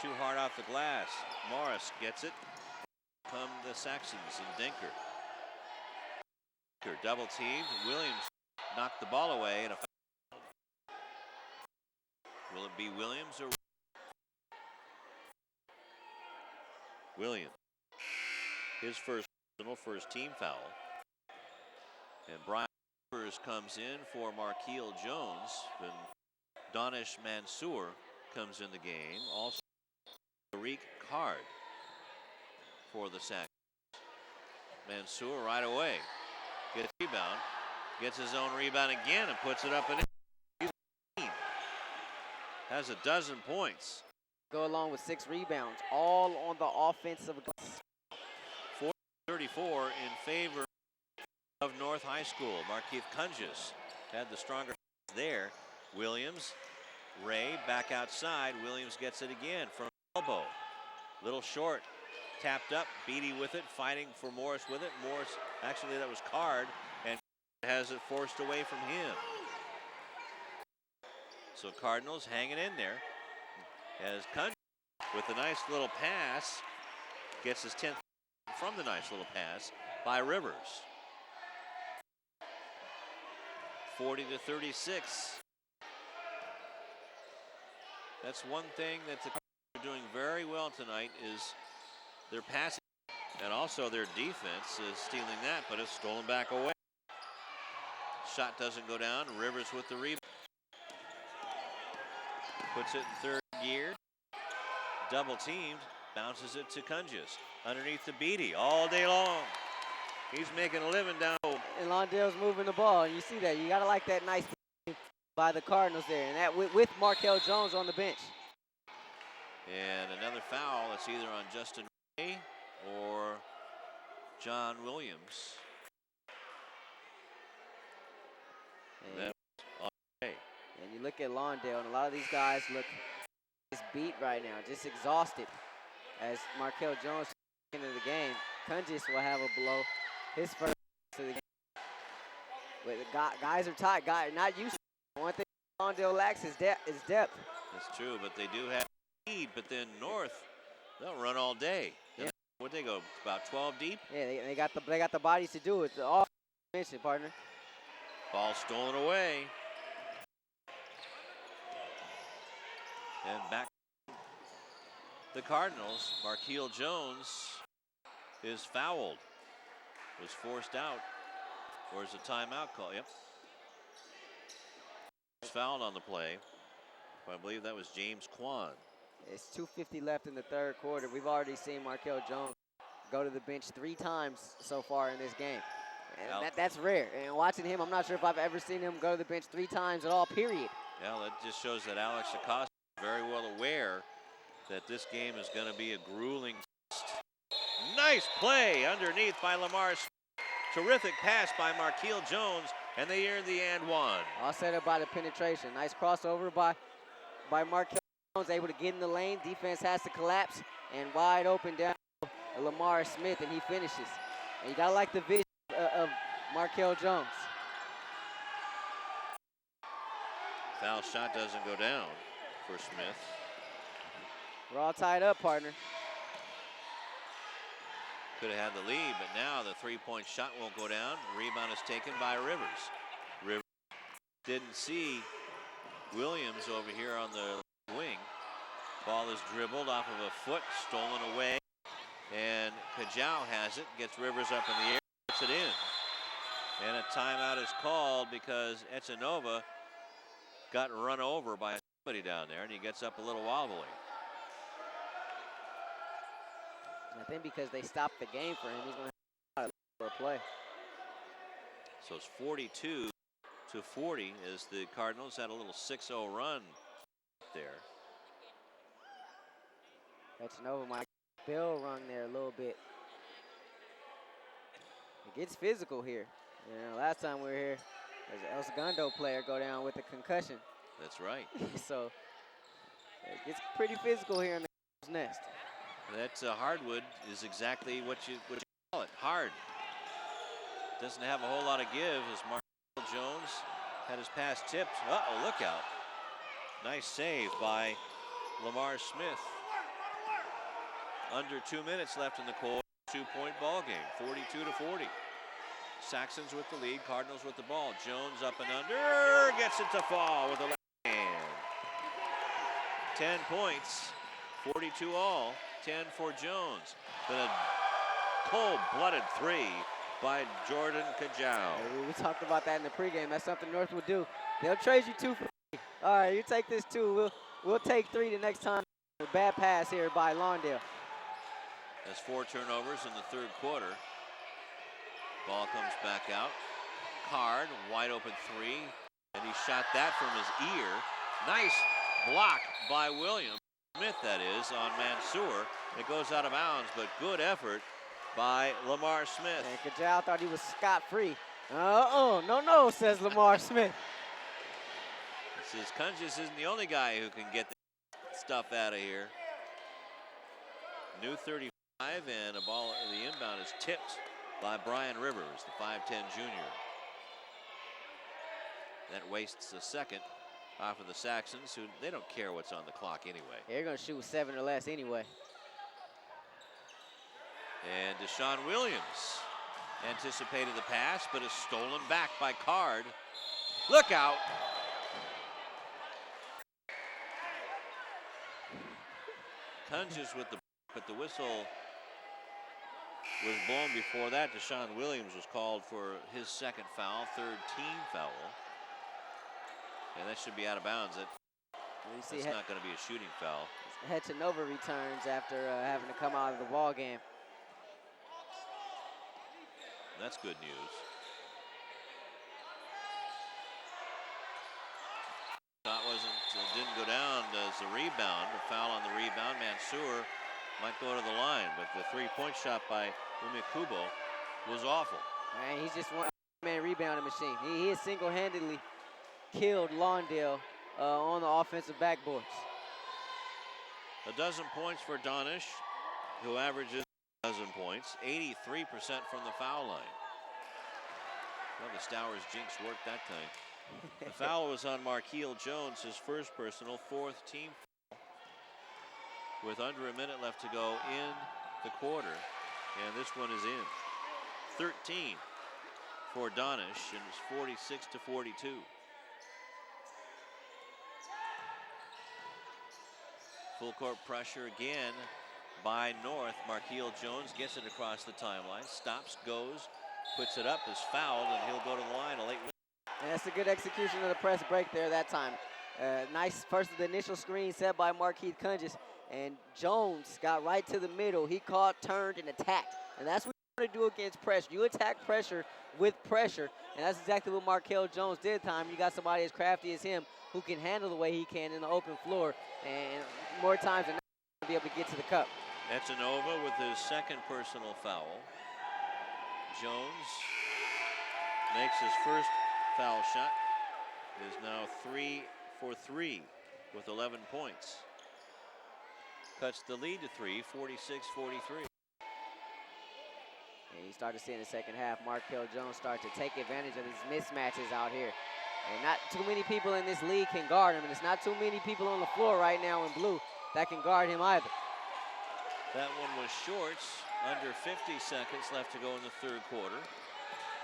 too hard off the glass. Morris gets it. Come the Saxons and Dinker. Double teamed. Williams knocked the ball away and a foul. Will it be Williams or Williams? His first team foul. And Brian comes in for Markeel Jones. And Donish Mansour comes in the game. Also Tariq Card for the Saxons. Mansour right away. Gets a rebound. Gets his own rebound again and puts it up and in. Has a dozen points. Go along with 6 rebounds, all on the offensive glass. 4-34 in favor of North High School. Markeith Kunjus had the stronger there. Williams, Ray back outside. Williams gets it again from elbow. Little short. tapped up. Beatty with it, fighting for Morris with it. Morris, actually that was Card, and has it forced away from him. So Cardinals hanging in there as Cundius with a nice little pass gets his 10th from the nice little pass by Rivers. 40-36. That's one thing that the Cardinals are doing very well tonight is their passing, and also their defense is stealing that, but it's stolen back away. Shot doesn't go down. Rivers with the rebound. Puts it in third gear. Double teamed. Bounces it to Cundius. Underneath to Beatty all day long. He's making a living down. And Lawndale's moving the ball, and you see that. You got to like that nice by the Cardinals there, and that with Markel Jones on the bench. And another foul. That's either on Justin Ray or John Williams. And, and you look at Lawndale, and a lot of these guys look just beat right now, just exhausted. As Markel Jones into the game, Cundius will have a blow, his first to the game. But the guys are tight. Not used to it. One thing Lawndale lacks is depth. That's true, but they do have speed. But then North, they'll run all day. Yeah. What'd they go, about 12 deep? Yeah, they got the bodies to do it. All mentioned, partner. Ball stolen away. And back the Cardinals. Markel Jones is fouled. Was forced out. Or is a timeout call? Yep. Fouled on the play. I believe that was James Kwan. It's 2:50 left in the third quarter. We've already seen Markel Jones go to the bench 3 times so far in this game. And that's rare. And watching him, I'm not sure if I've ever seen him go to the bench 3 times at all, period. Yeah, that just shows that Alex Acosta is very well aware that this game is going to be a grueling test. Nice play underneath by Lamar. Terrific pass by Markel Jones, and they earn the and one. All set up by the penetration. Nice crossover by Markel Jones, able to get in the lane. Defense has to collapse, and wide open down Lamar Smith, and he finishes. And you gotta like the vision of Markel Jones. Foul shot doesn't go down for Smith. We're all tied up, partner. Could have had the lead, but now the three-point shot won't go down. Rebound is taken by Rivers. Rivers didn't see Williams over here on the wing. Ball is dribbled off of a foot, stolen away, and Kajau has it, gets Rivers up in the air, puts it in. And a timeout is called because Echanova got run over by somebody down there, and he gets up a little wobbly. I think because they stopped the game for him, he's going to have for a play. So it's 42-40 as the Cardinals had a little 6-0 run there. Echanova might bell rung there a little bit. It gets physical here. You know, last time we were here, there's an El Segundo player go down with a concussion. That's right. So it gets pretty physical here in the nest. That hardwood is exactly what you call it, hard. Doesn't have a whole lot of give as Markel Jones had his pass tipped. Uh-oh, look out. Nice save by Lamar Smith. Under 2 minutes left in the quarter. 2-point ball game, 42-40. Saxons with the lead, Cardinals with the ball. Jones up and under, gets it to fall with the left hand. 10 points, 42 all. 10 for Jones. But a cold-blooded 3 by Jordan Kajau. We talked about that in the pregame. That's something North will do. They'll trade you 2 for 3. All right, you take this 2. We'll take 3 the next time. A bad pass here by Lawndale. That's 4 turnovers in the third quarter. Ball comes back out. Card, wide open 3. And he shot that from his ear. Nice block by Williams. Smith, that is, on Mansour. It goes out of bounds, but good effort by Lamar Smith. And Kajau thought he was scot-free. No, says Lamar Smith. Says Cundius isn't the only guy who can get the stuff out of here. New 30. And a ball, the inbound is tipped by Brian Rivers, the 5'10 junior. That wastes a second off of the Saxons, who they don't care what's on the clock anyway. They're going to shoot 7 or less anyway. And Deshaun Williams anticipated the pass, but is stolen back by Card. Look out! Kunges with but the whistle was blown before that. Deshaun Williams was called for his second foul, third team foul. And that should be out of bounds. That's not going to be a shooting foul. Hetchanova returns after having to come out of the ball game. That's good news. Shot didn't go down as the rebound. A foul on the rebound. Mansour might go to the line, but the three-point shot by Umikubo was awful. Man, he's just one man rebounding machine. He has single-handedly killed Lawndale on the offensive backboards. A dozen points for Donish, who averages a dozen points, 83% from the foul line. Well, the Stowers jinx worked that time. The foul was on Markeel Jones, his first personal, fourth team foul, with under a minute left to go in the quarter, and this one is in. 13 for Donish, and it's 46-42. Full court pressure again by North. Markeel Jones gets it across the timeline, stops, goes, puts it up, is fouled, and he'll go to the line. A late whistle. And that's a good execution of the press break there that time. Nice first of the initial screen set by Markeith Kunges, and Jones got right to the middle. He caught, turned, and attacked. And that's what you want to do against pressure. You attack pressure with pressure, and that's exactly what Markeel Jones did time. You got somebody as crafty as him who can handle the way he can in the open floor, and more times than not be able to get to the cup. Echanova with his second personal foul. Jones makes his first foul shot, is now 3 for 3 with 11 points. Cuts the lead to 3, 46-43. And you start to see in the second half, Markeel Jones start to take advantage of these mismatches out here. And not too many people in this league can guard him, and it's not too many people on the floor right now in blue that can guard him either. That one was shorts, under 50 seconds left to go in the third quarter.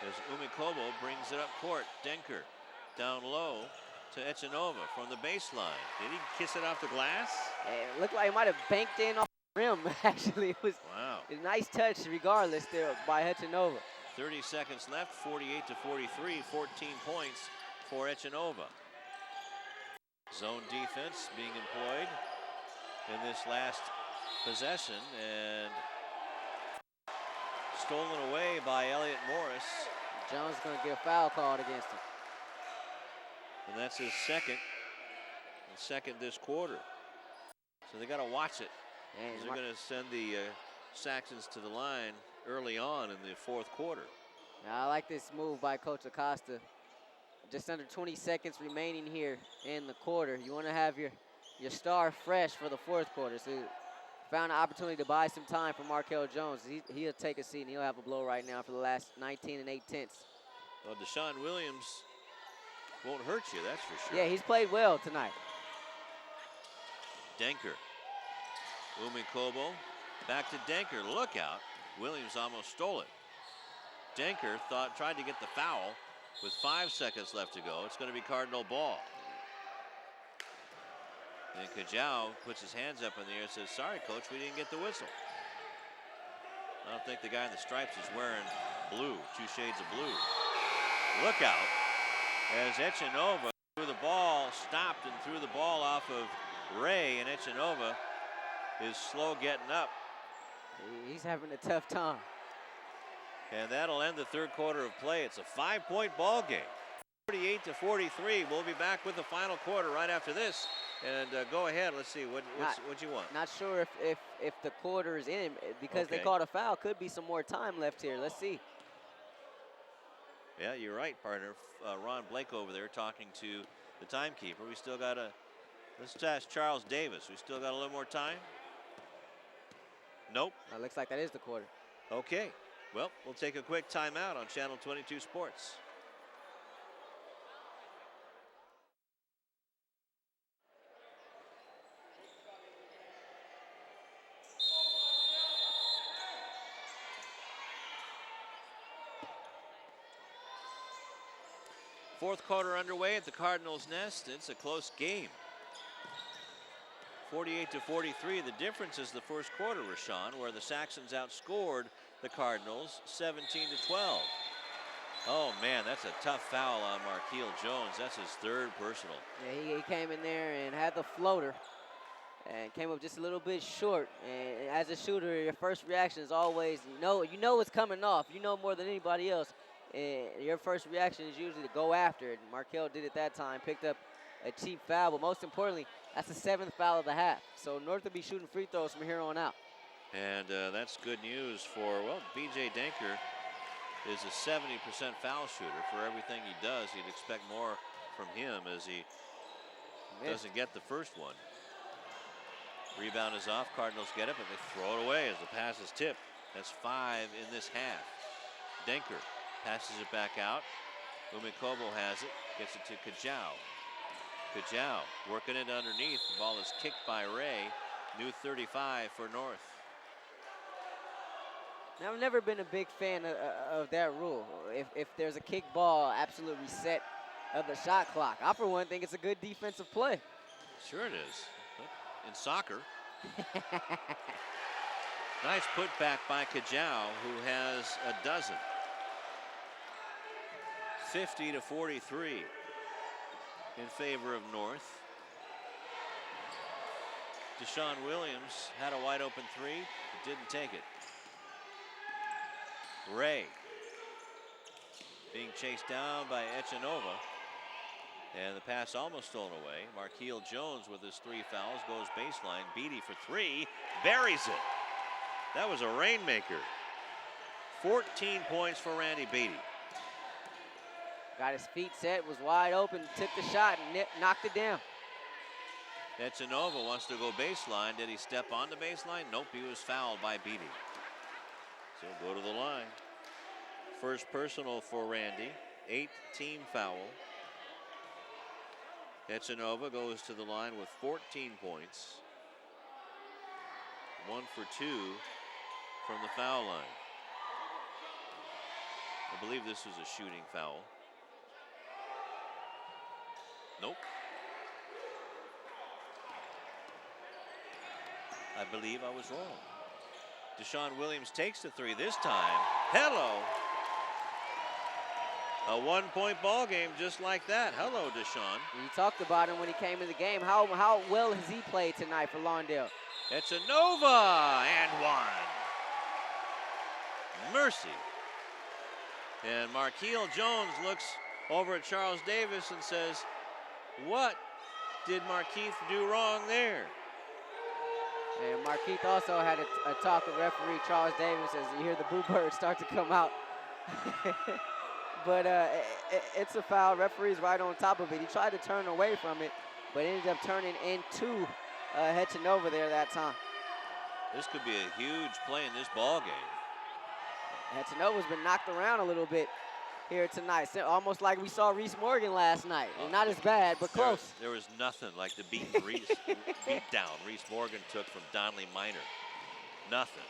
As Umikobo brings it up court. Denker down low to Echanova from the baseline. Did he kiss it off the glass? It looked like he might have banked in off the rim, actually. It was a nice touch regardless there by Echanova. 30 seconds left, 48-43, 14 points for Echanova. Zone defense being employed in this last possession, and stolen away by Elliott Morris. Jones is going to get a foul called against him. And that's his second this quarter. So they got to watch it. They're going to send the Saxons to the line early on in the fourth quarter. Now, I like this move by Coach Acosta. Just under 20 seconds remaining here in the quarter. You want to have your star fresh for the fourth quarter. So found an opportunity to buy some time for Markeel Jones. He'll take a seat and he'll have a blow right now for the last 19 8/10. Well, Deshaun Williams won't hurt you, that's for sure. Yeah, he's played well tonight. Denker. Umikobo back to Denker. Look out. Williams almost stole it. Denker tried to get the foul with 5 seconds left to go. It's going to be Cardinal ball. And Kajau puts his hands up in the air and says, sorry, coach, we didn't get the whistle. I don't think the guy in the stripes is wearing blue, 2 shades of blue. Look out as Echanova threw the ball, stopped and threw the ball off of Ray, and Echanova is slow getting up. He's having a tough time. And that'll end the third quarter of play. It's a 5-point ball game. 48-43. We'll be back with the final quarter right after this. And go ahead. Let's see what you want. Not sure if the quarter is in because they called a foul. Could be some more time left here. Let's see. Yeah, you're right, partner. Ron Blake over there talking to the timekeeper. We still got let's ask Charles Davis. We still got a little more time. Nope. Looks like that is the quarter. Okay. Well, we'll take a quick timeout on Channel 22 Sports. Fourth quarter underway at the Cardinals' nest. It's a close game. 48-43. The difference is the first quarter, Rashawn, where the Saxons outscored the Cardinals 17-12. Oh man, that's a tough foul on Marquil Jones. That's his third personal. Yeah, he came in there and had the floater and came up just a little bit short. And as a shooter, your first reaction is always, you know it's coming off. You know more than anybody else. And your first reaction is usually to go after it. Marquil did it that time, picked up a cheap foul, but most importantly, that's the 7th foul of the half. So North will be shooting free throws from here on out. And that's good news for, well, B.J. Denker is a 70% foul shooter. For everything he does, you'd expect more from him as he doesn't get the first one. Rebound is off. Cardinals get it, but they throw it away as the pass is tipped. That's 5 in this half. Denker passes it back out. Umikobo has it, gets it to Kajau. Kajau working it underneath. The ball is kicked by Ray. New 35 for North. Now, I've never been a big fan of that rule. If there's a kick ball, absolute reset of the shot clock. I, for one, think it's a good defensive play. Sure it is. But in soccer. Nice putback by Kajau, who has a dozen. 50-43 in favor of North. Deshaun Williams had a wide open three, but didn't take it. Ray being chased down by Echanova, and the pass almost stolen away. Marquil Jones with his 3 fouls goes baseline. Beatty for 3, buries it. That was a rainmaker. 14 points for Randy Beatty. Got his feet set, was wide open, took the shot, and knocked it down. Echanova wants to go baseline. Did he step on the baseline? Nope, he was fouled by Beatty. So go to the line. First personal for Randy. 8th team foul. Echanova goes to the line with 14 points. 1 for 2 from the foul line. I believe this was a shooting foul. Nope. I believe I was wrong. Deshaun Williams takes the 3 this time. Hello. A 1-point ball game just like that. Hello, Deshaun. You talked about him when he came in the game. How well has he played tonight for Lawndale? Echanova and 1. Mercy. And Marquil Jones looks over at Charles Davis and says, what did Markeith do wrong there? And Markeith also had a talk with referee Charles Davis as you hear the boo birds start to come out. But it's a foul. Referee's right on top of it. He tried to turn away from it, but ended up turning into Echanova there that time. This could be a huge play in this ball game. Echanova's been knocked around a little bit here tonight. Almost like we saw Reese Morgan last night. Not as bad, but close. There was nothing like the beat down Reese Morgan took from Donley Minor. Nothing.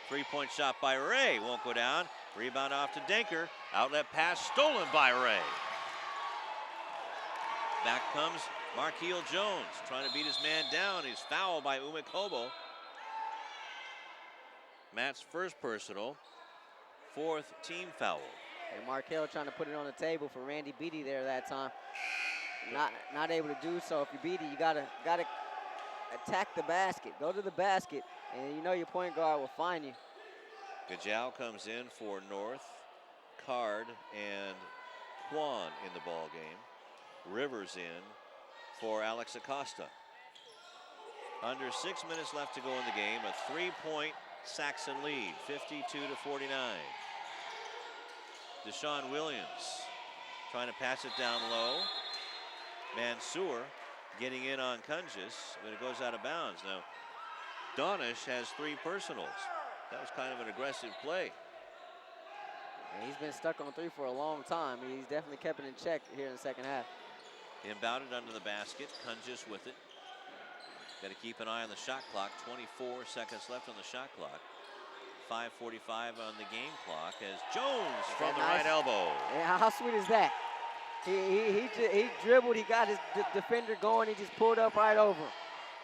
3-point shot by Ray. Won't go down. Rebound off to Denker. Outlet pass stolen by Ray. Back comes Marquil Jones trying to beat his man down. He's fouled by Umikobo. Matt's first personal. 4th team foul. And Marquil trying to put it on the table for Randy Beatty there that time. Not able to do so. If you're Beatty, you gotta attack the basket. Go to the basket, and you know your point guard will find you. Kajau comes in for North. Card and Quan in the ball game. Rivers in for Alex Acosta. Under 6 minutes left to go in the game. A 3-point Saxon lead, 52-49. Deshaun Williams trying to pass it down low. Mansour getting in on Kunjis, but it goes out of bounds. Now, Donish has 3 personals. That was kind of an aggressive play. And he's been stuck on 3 for a long time. He's definitely kept it in check here in the second half. Inbounded under the basket. Kungis with it. Got to keep an eye on the shot clock. 24 seconds left on the shot clock. 5:45 on the game clock as Jones from the right elbow. Yeah, how sweet is that? He dribbled. He got his defender going. He just pulled up right over.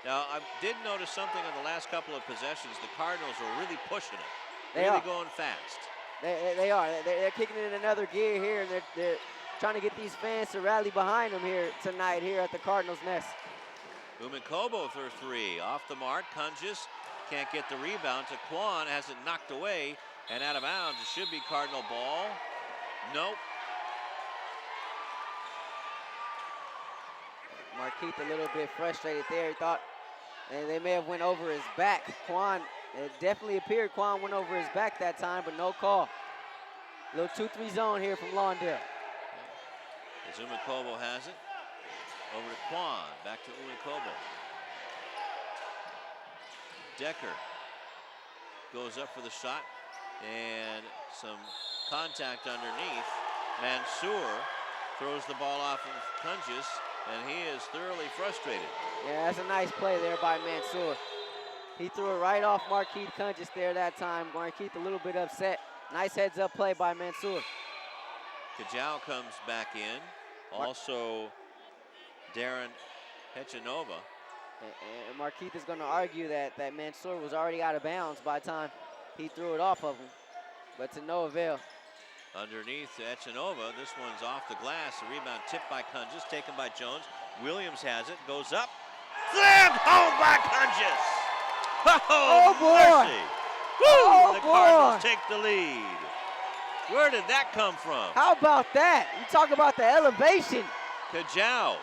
Now, I did notice something on the last couple of possessions. The Cardinals are really pushing it. They really are going fast. They are. They're kicking it in another gear here, and they're trying to get these fans to rally behind them here tonight here at the Cardinals' nest. Umekobo for 3. Off the mark. Kungis can't get the rebound. Taquan has it knocked away and out of bounds. It should be Cardinal ball. Nope. Markeith a little bit frustrated there. He thought they may have went over his back. Quan, it definitely appeared Quan went over his back that time, but no call. Little 2-3 zone here from Lawndale. As Umekobo has it. Over to Quan. Back to Umekobo. Decker goes up for the shot. And some contact underneath. Mansour throws the ball off of Kungis. And he is thoroughly frustrated. Yeah, that's a nice play there by Mansour. He threw it right off Markeith Kungis there that time. Markeith a little bit upset. Nice heads-up play by Mansour. Kajau comes back in. Also, Darren Hechanova. And Markeith is going to argue that Mansour was already out of bounds by the time he threw it off of him. But to no avail. Underneath to Echanova. This one's off the glass. The rebound tipped by Kungis, taken by Jones. Williams has it, goes up. Slammed home by Kungis. Oh, boy. Mercy. Woo! The Cardinals take the lead. Where did that come from? How about that? You talk about the elevation. Kajau.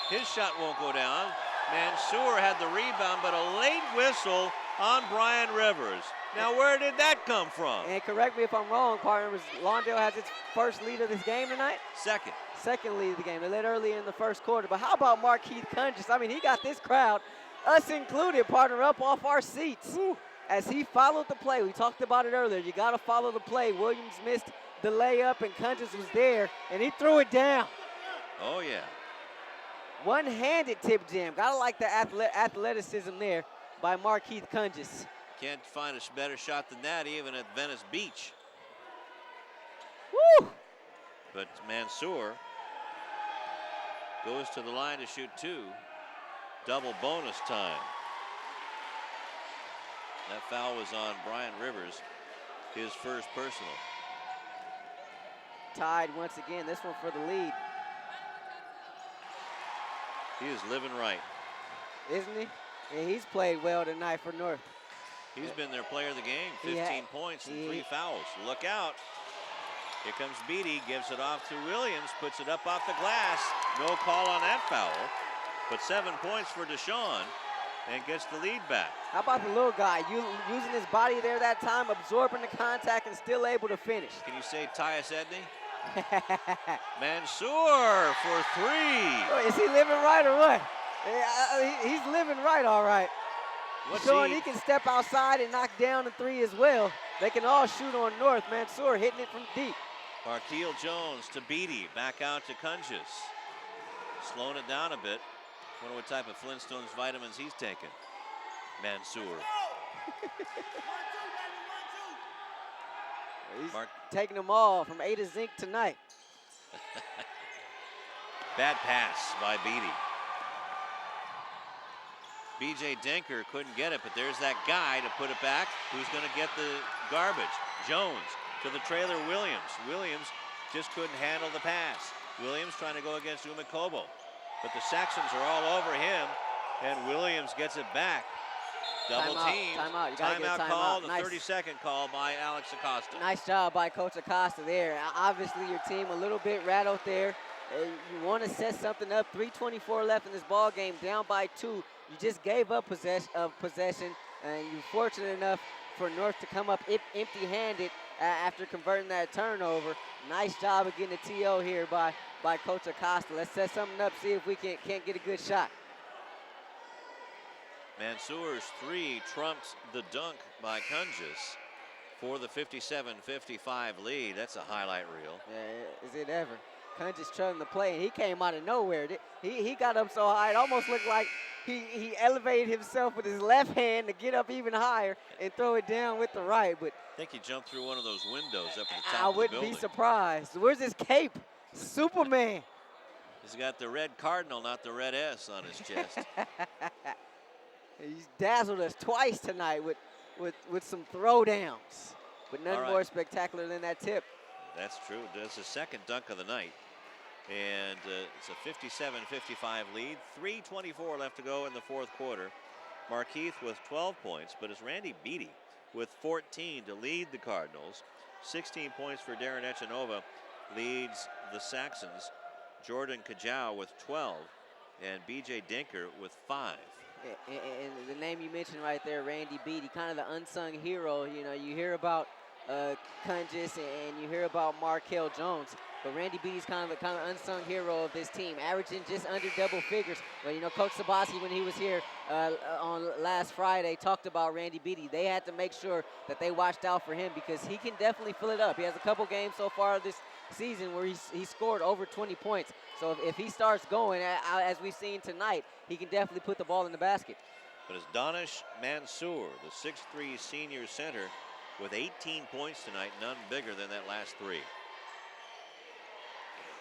His shot won't go down. Mansour had the rebound, but a late whistle on Brian Rivers. Now, where did that come from? And correct me if I'm wrong, partners. Lawndale has its first lead of this game tonight. Second lead of the game. They led early in the first quarter. But how about Markeith Kungis? I mean, he got this crowd, us included, partner up off our seats. Woo. As he followed the play. We talked about it earlier. You got to follow the play. Williams missed the layup, and Kungis was there, and he threw it down. Oh, yeah. One-handed tip jam. Got to like the athleticism there by Markeith Kungis. Can't find a better shot than that even at Venice Beach. Woo! But Mansour goes to the line to shoot 2. Double bonus time. That foul was on Brian Rivers, his first personal. Tied once again, this one for the lead. He is living right. Isn't he? Yeah, he's played well tonight for North. He's been their player of the game. 15 points and 3 fouls. Look out. Here comes Beatty, gives it off to Williams, puts it up off the glass. No call on that foul. But 7 points for Deshaun and gets the lead back. How about the little guy using his body there that time, absorbing the contact and still able to finish? Can you say Tyus Edney? Mansour for 3. Oh, is he living right or what? He's living right, all right. Showing he can step outside and knock down the 3 as well. They can all shoot on North. Mansour hitting it from deep. Markeel Jones to Beatty. Back out to Kungis. Slowing it down a bit. Wonder what type of Flintstones vitamins he's taking. Mansour. He's taking them all from A to zinc tonight. Bad pass by Beatty. B.J. Denker couldn't get it, but there's that guy to put it back who's going to get the garbage. Jones to the trailer Williams. Williams just couldn't handle the pass. Williams trying to go against Umekobo, but the Saxons are all over him, and Williams gets it back. Double team. Timeout call, the 30-second call by Alex Acosta. Nice job by Coach Acosta there. Obviously, your team a little bit rattled there. You want to set something up. 3:24 left in this ball game, down by 2. You just gave up possession, and you're fortunate enough for North to come up empty-handed after converting that turnover. Nice job of getting the TO here by Coach Acosta. Let's set something up, see if we can't get a good shot. Mansour's three trumped the dunk by Kunjus for the 57-55 lead. That's a highlight reel. Yeah, is it ever? Kunjus trailing the play, and he came out of nowhere. He got up so high, it almost looked like he elevated himself with his left hand to get up even higher and throw it down with the right. But I think he jumped through one of those windows up at the top I of the wouldn't building. be surprised. Where's his cape? Superman. He's got the red cardinal, not the red S on his chest. He's dazzled us twice tonight with some throwdowns, but none more spectacular than that tip. That's true. That's the second dunk of the night. And it's a 57-55 lead. 3:24 left to go in the fourth quarter. Markeith with 12 points, but it's Randy Beatty with 14 to lead the Cardinals. 16 points for Darren Echanova leads the Saxons. Jordan Kajau with 12 and B.J. Dinker with 5. And the name you mentioned right there, Randy Beatty, kind of the unsung hero. You know, you hear about Kunjus and you hear about Markel Jones, but Randy Beatty's kind of the unsung hero of this team, averaging just under double figures. But you know, Coach Sabasi, when he was here on last Friday, talked about Randy Beatty. They had to make sure that they watched out for him because he can definitely fill it up. He has a couple games so far this season where he scored over 20 points. So if he starts going, as we've seen tonight, he can definitely put the ball in the basket. But it's Danish Mansour, the 6'3" senior center, with 18 points tonight, none bigger than that last three.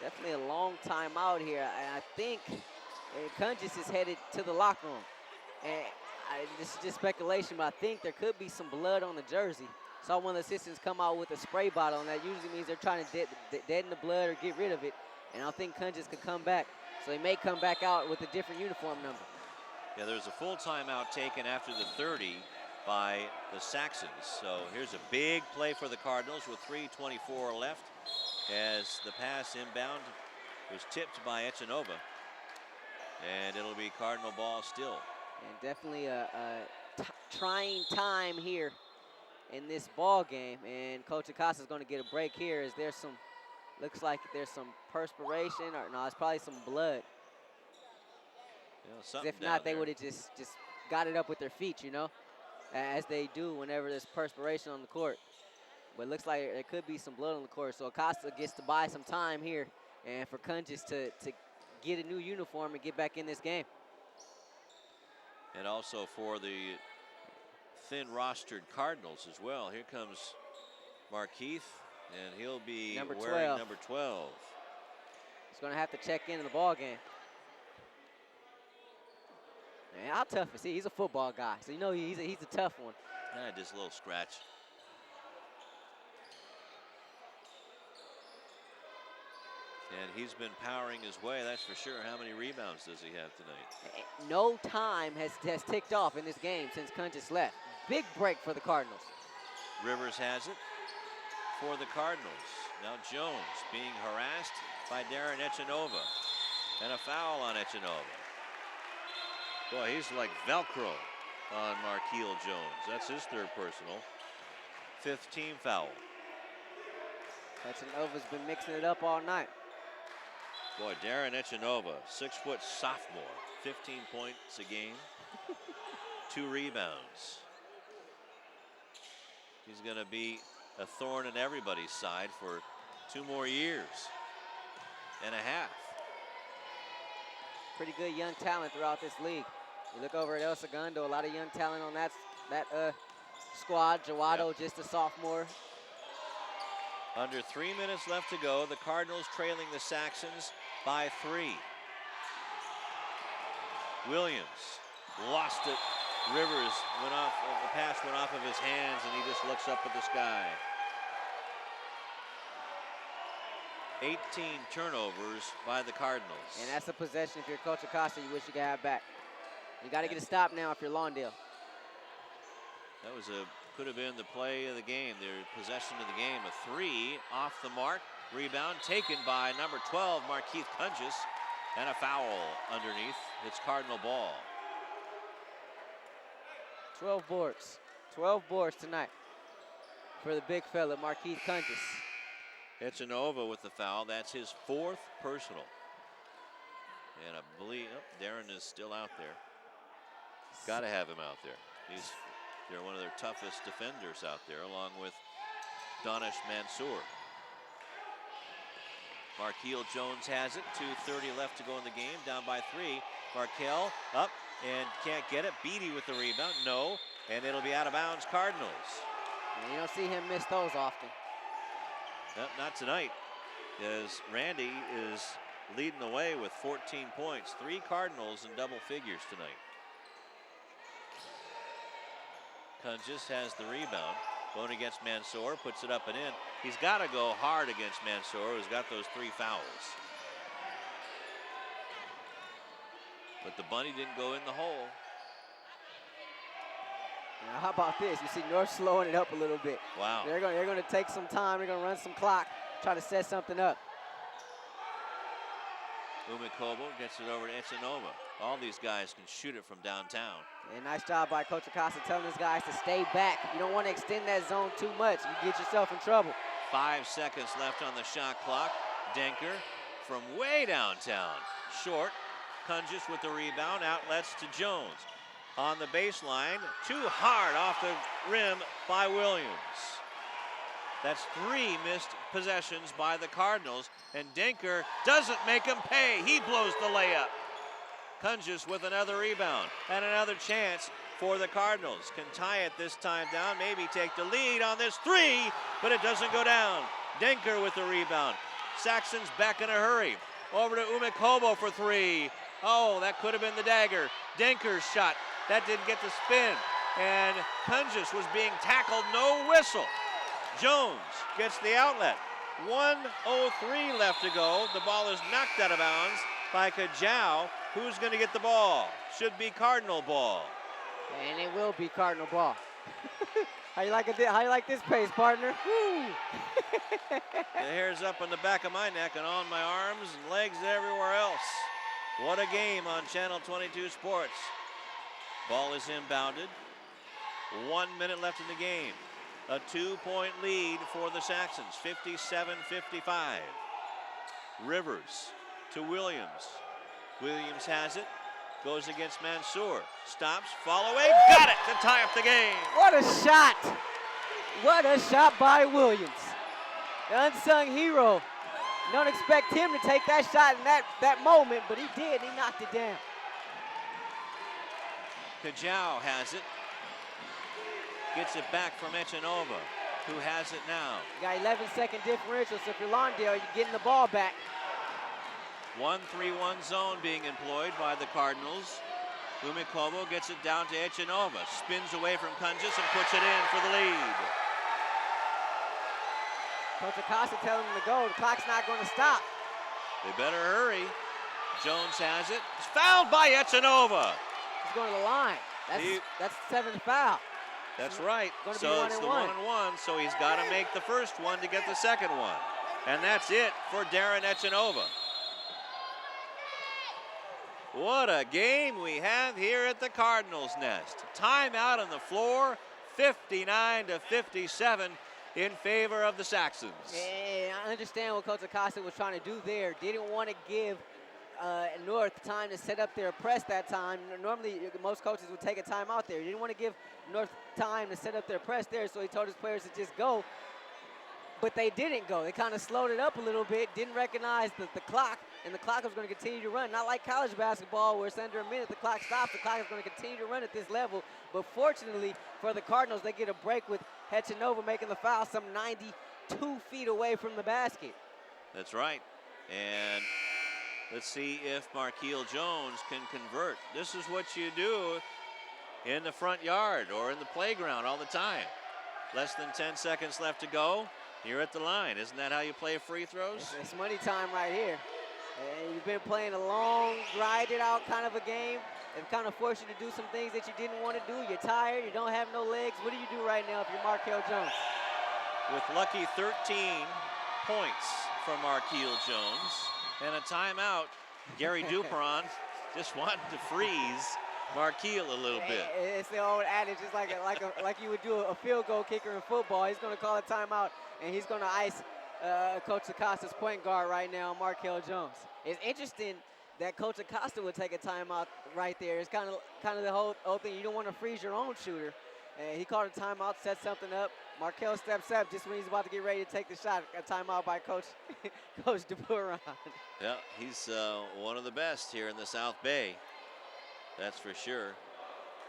Definitely a long time out here. I think Kunjus is headed to the locker room. And this is just speculation, but I think there could be some blood on the jersey. Saw one of the assistants come out with a spray bottle, and that usually means they're trying to deaden the blood or get rid of it. And I don't think Kunjus could come back. So he may come back out with a different uniform number. Yeah, there's a full timeout taken after the 30 by the Saxons. So here's a big play for the Cardinals with 3:24 left as the pass inbound was tipped by Echanova. And it'll be Cardinal ball still. And definitely a trying time here in this ball game. And Coach Acosta's going to get a break here as there's some, looks like there's some perspiration, or no, it's probably some blood. Yeah, if not, they would have just got it up with their feet, you know, as they do whenever there's perspiration on the court. But it looks like there could be some blood on the court. So Acosta gets to buy some time here and for Kunjus to get a new uniform and get back in this game. And also for the thin-rostered Cardinals as well. Here comes Markeith, and he'll be wearing number 12. He's going to have to check into the ball game. Man, how tough is he? He's a football guy, so you know he's a tough one. Just a little scratch. And he's been powering his way, that's for sure. How many rebounds does he have tonight? No time has ticked off in this game since Kunjus left. Big break for the Cardinals. Rivers has it for the Cardinals. Now Jones being harassed by Darren Echanova. And a foul on Echanova. Boy, he's like Velcro on Markeel Jones. That's his third personal. 5th team foul. Echanova's been mixing it up all night. Boy, Darren Echanova, 6-foot sophomore, 15 points a game, 2 rebounds. He's going to be a thorn in everybody's side for 2 more years and a half. Pretty good young talent throughout this league. You look over at El Segundo, a lot of young talent on that squad. Jawado, just a sophomore. Under 3 minutes left to go. The Cardinals trailing the Saxons by 3. Williams lost it. Rivers went off. The pass went off of his hands, and he just looks up at the sky. 18 turnovers by the Cardinals. And that's a possession if you're Coach Acosta you wish you could have back. You got to get a stop now if you're Lawndale. That was could have been the play of the game, their possession of the game. A 3 off the mark. Rebound taken by number 12, Markeith Kunjus. And a foul underneath. It's Cardinal ball. 12 boards. 12 boards tonight for the big fella, Markeith Kunjus. Echanova with the foul. That's his 4th personal. And I believe Darren is still out there. Got to have him out there. They're one of their toughest defenders out there, along with Danish Mansour. Markeel Jones has it. 2:30 left to go in the game. Down by 3. Markell up and can't get it. Beatty with the rebound. No. And it'll be out of bounds, Cardinals. And you don't see him miss those often. Nope, not tonight, as Randy is leading the way with 14 points. 3 Cardinals in double figures tonight. Kunjus has the rebound. Going against Mansour, puts it up and in. He's got to go hard against Mansour, who's got those 3 fouls. But the bunny didn't go in the hole. Now, how about this? You see North slowing it up a little bit. Wow. They're going to take some time. They're going to run some clock, try to set something up. Umikobo gets it over to Echanova. All these guys can shoot it from downtown. And nice job by Coach Acosta telling his guys to stay back. You don't want to extend that zone too much. You get yourself in trouble. 5 seconds left on the shot clock. Denker from way downtown. Short. Kunjus with the rebound. Outlets to Jones. On the baseline. Too hard off the rim by Williams. That's 3 missed possessions by the Cardinals. And Denker doesn't make him pay. He blows the layup. Kunjus with another rebound and another chance for the Cardinals. Can tie it this time down, maybe take the lead on this 3, but it doesn't go down. Denker with the rebound. Saxon's back in a hurry. Over to Umikobo for 3. Oh, that could have been the dagger. Denker's shot. That didn't get the spin. And Kunjus was being tackled, no whistle. Jones gets the outlet. 1:03 left to go. The ball is knocked out of bounds by Kajau. Who's going to get the ball? Should be Cardinal ball. And it will be Cardinal ball. How you like this pace, partner? Woo! The hair's up on the back of my neck and on my arms and legs everywhere else. What a game on Channel 22 Sports. Ball is inbounded. 1 minute left in the game. A 2-point lead for the Saxons, 57-55. Rivers to Williams. Williams has it, goes against Mansour, stops, fall away, got it to tie up the game. What a shot! What a shot by Williams. The unsung hero. Don't expect him to take that shot in that moment, but he did. He knocked it down. Kajau has it. Gets it back from Echanova, who has it now. You got 11-second differential, so if you're Lawndale, you're getting the ball back. 1-3-1 zone being employed by the Cardinals. Umikobo gets it down to Echanova, spins away from Kunjus and puts it in for the lead. Coach Acosta telling him to go. The clock's not going to stop. They better hurry. Jones has it. It's fouled by Echanova. He's going to the line. That's the 7th foul. That's right. Gonna so be it's the 1-and-1. 1-and-1, so he's got to make the first one to get the second one. And that's it for Darren Echanova. What a game we have here at the Cardinals' nest. Timeout on the floor, 59-57 in favor of the Saxons. And I understand what Coach Acosta was trying to do there. Didn't want to give North time to set up their press that time. Normally, most coaches would take a timeout there. He didn't want to give North time to set up their press there, so he told his players to just go. But they didn't go. They kind of slowed it up a little bit, didn't recognize the clock, and the clock was going to continue to run. Not like college basketball where it's under a minute, the clock stops. The clock is going to continue to run at this level. But fortunately for the Cardinals, they get a break with Echanova making the foul some 92 feet away from the basket. That's right. And let's see if Markeel Jones can convert. This is what you do in the front yard or in the playground all the time. Less than 10 seconds left to go. You're at the line. Isn't that how you play free throws? It's money time right here. And you've been playing a long, grinded out kind of a game. They've kind of forced you to do some things that you didn't want to do. You're tired. You don't have no legs. What do you do right now if you're Markeel Jones? With lucky 13 points from Markeel Jones and a timeout, Gary Dupron just wanted to freeze Markeel a little bit. It's the old adage. It's like you would do a field goal kicker in football. He's going to call a timeout, and he's going to ice Coach Acosta's point guard right now, Markeel Jones. It's interesting that Coach Acosta would take a timeout right there. It's kind of the whole thing. You don't want to freeze your own shooter. And he called a timeout, set something up. Markel steps up just when he's about to get ready to take the shot. A timeout by Coach Dupuron. Yeah, he's one of the best here in the South Bay. That's for sure.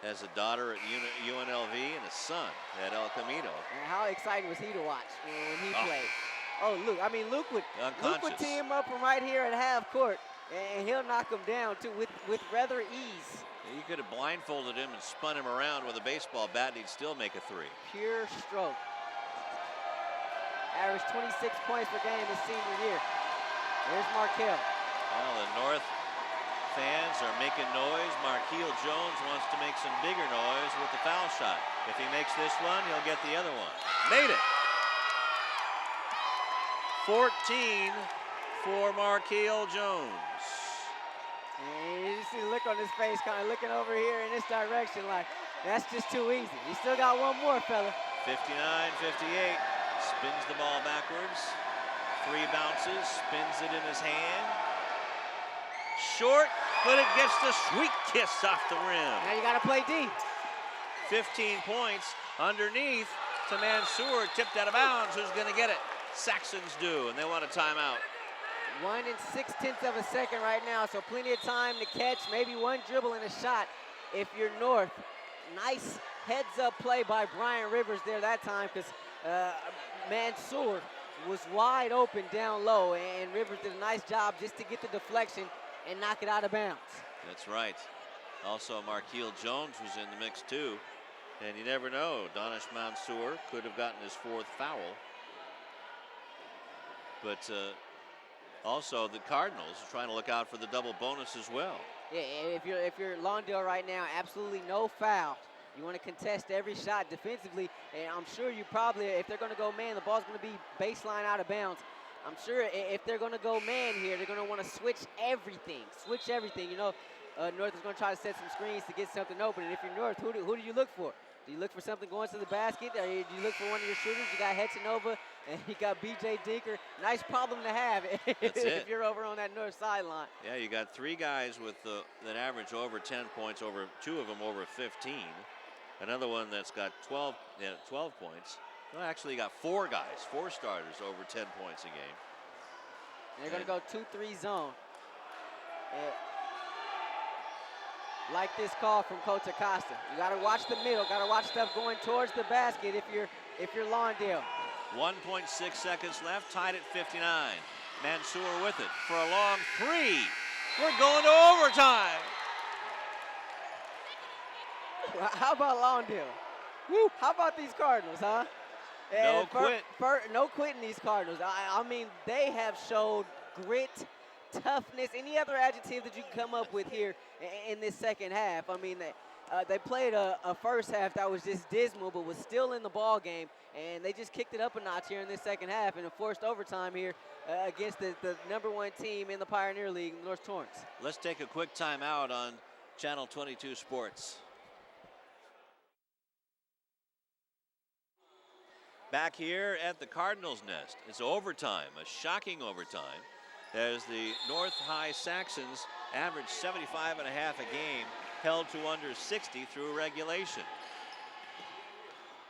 Has a daughter at UNLV and a son at El Camino. And how exciting was he to watch when he played? Oh, Luke would tee him up from right here at half court, and he'll knock him down too with rather ease. You could have blindfolded him and spun him around with a baseball bat, and he'd still make a three. Pure stroke. Averaged 26 points per game his senior year. There's Markel. Well, the North fans are making noise. Markel Jones wants to make some bigger noise with the foul shot. If he makes this one, he'll get the other one. Made it. 14 for Markel Jones. And you see the look on his face, kind of looking over here in this direction like, that's just too easy. He still got one more, fella. 59-58. Spins the ball backwards. 3 bounces. Spins it in his hand. Short, but it gets the sweet kiss off the rim. Now you got to play D. 15 points underneath to Mansour. Tipped out of bounds. Who's going to get it? Saxons do, and they want a timeout. 1 6/10 of a second right now, so plenty of time to catch, maybe one dribble and a shot if you're North. Nice heads-up play by Brian Rivers there that time, because Mansour was wide open down low, and Rivers did a nice job just to get the deflection and knock it out of bounds. That's right. Also, Markel Jones was in the mix too, and you never know. Donish Mansour could have gotten his 4th foul. But also, the Cardinals are trying to look out for the double bonus as well. Yeah, if you're Lawndale right now, absolutely no foul. You want to contest every shot defensively, and I'm sure you probably, if they're going to go man, the ball's going to be baseline out of bounds. I'm sure if they're going to go man here, they're going to want to switch everything. You know, North is going to try to set some screens to get something open, and if you're North, who do you look for? Do you look for something going to the basket? Or do you look for one of your shooters? You got Hetchinova and you got B.J. Dinker. Nice problem to have if you're over on that north sideline. Yeah, you got 3 guys with that average over 10 points, over 2 of them over 15. Another one that's got 12 points. Well, actually, you got 4 guys, 4 starters over 10 points a game. And they're going to go 2-3 zone. Like this call from Coach Acosta. You got to watch the middle. Got to watch stuff going towards the basket if you're Lawndale. 1.6 seconds left. Tied at 59. Mansour with it for a long 3. We're going to overtime. How about Lawndale? Woo. How about these Cardinals, huh? No quit. No quitting these Cardinals. I mean, they have showed grit, toughness, any other adjective that you can come up with here in this second half. I mean, they played a first half that was just dismal, but was still in the ball game, and they just kicked it up a notch here in this second half and forced overtime here against the #1 team in the Pioneer League, North Torrance. Let's take a quick timeout on Channel 22 Sports. Back here at the Cardinals' nest, it's overtime, a shocking overtime, as the North High Saxons averaged 75.5 a game, held to under 60 through regulation.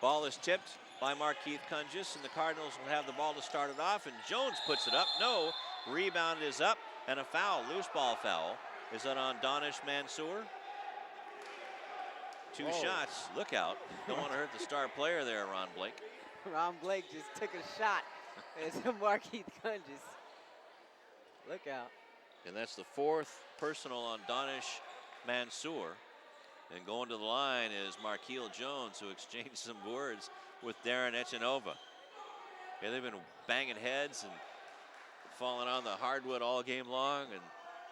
Ball is tipped by Markeith Cungis, and the Cardinals will have the ball to start it off, and Jones puts it up. No, rebound is up, and a foul, loose ball foul. Is that on Donish Mansour? 2 shots, look out. Don't want to hurt the star player there, Ron Blake. Ron Blake just took a shot at Markeith Cungis. Look out. And that's the 4th personal on Donish Mansour. And going to the line is Markel Jones, who exchanged some words with Darren Echanova. Yeah, they've been banging heads and falling on the hardwood all game long, and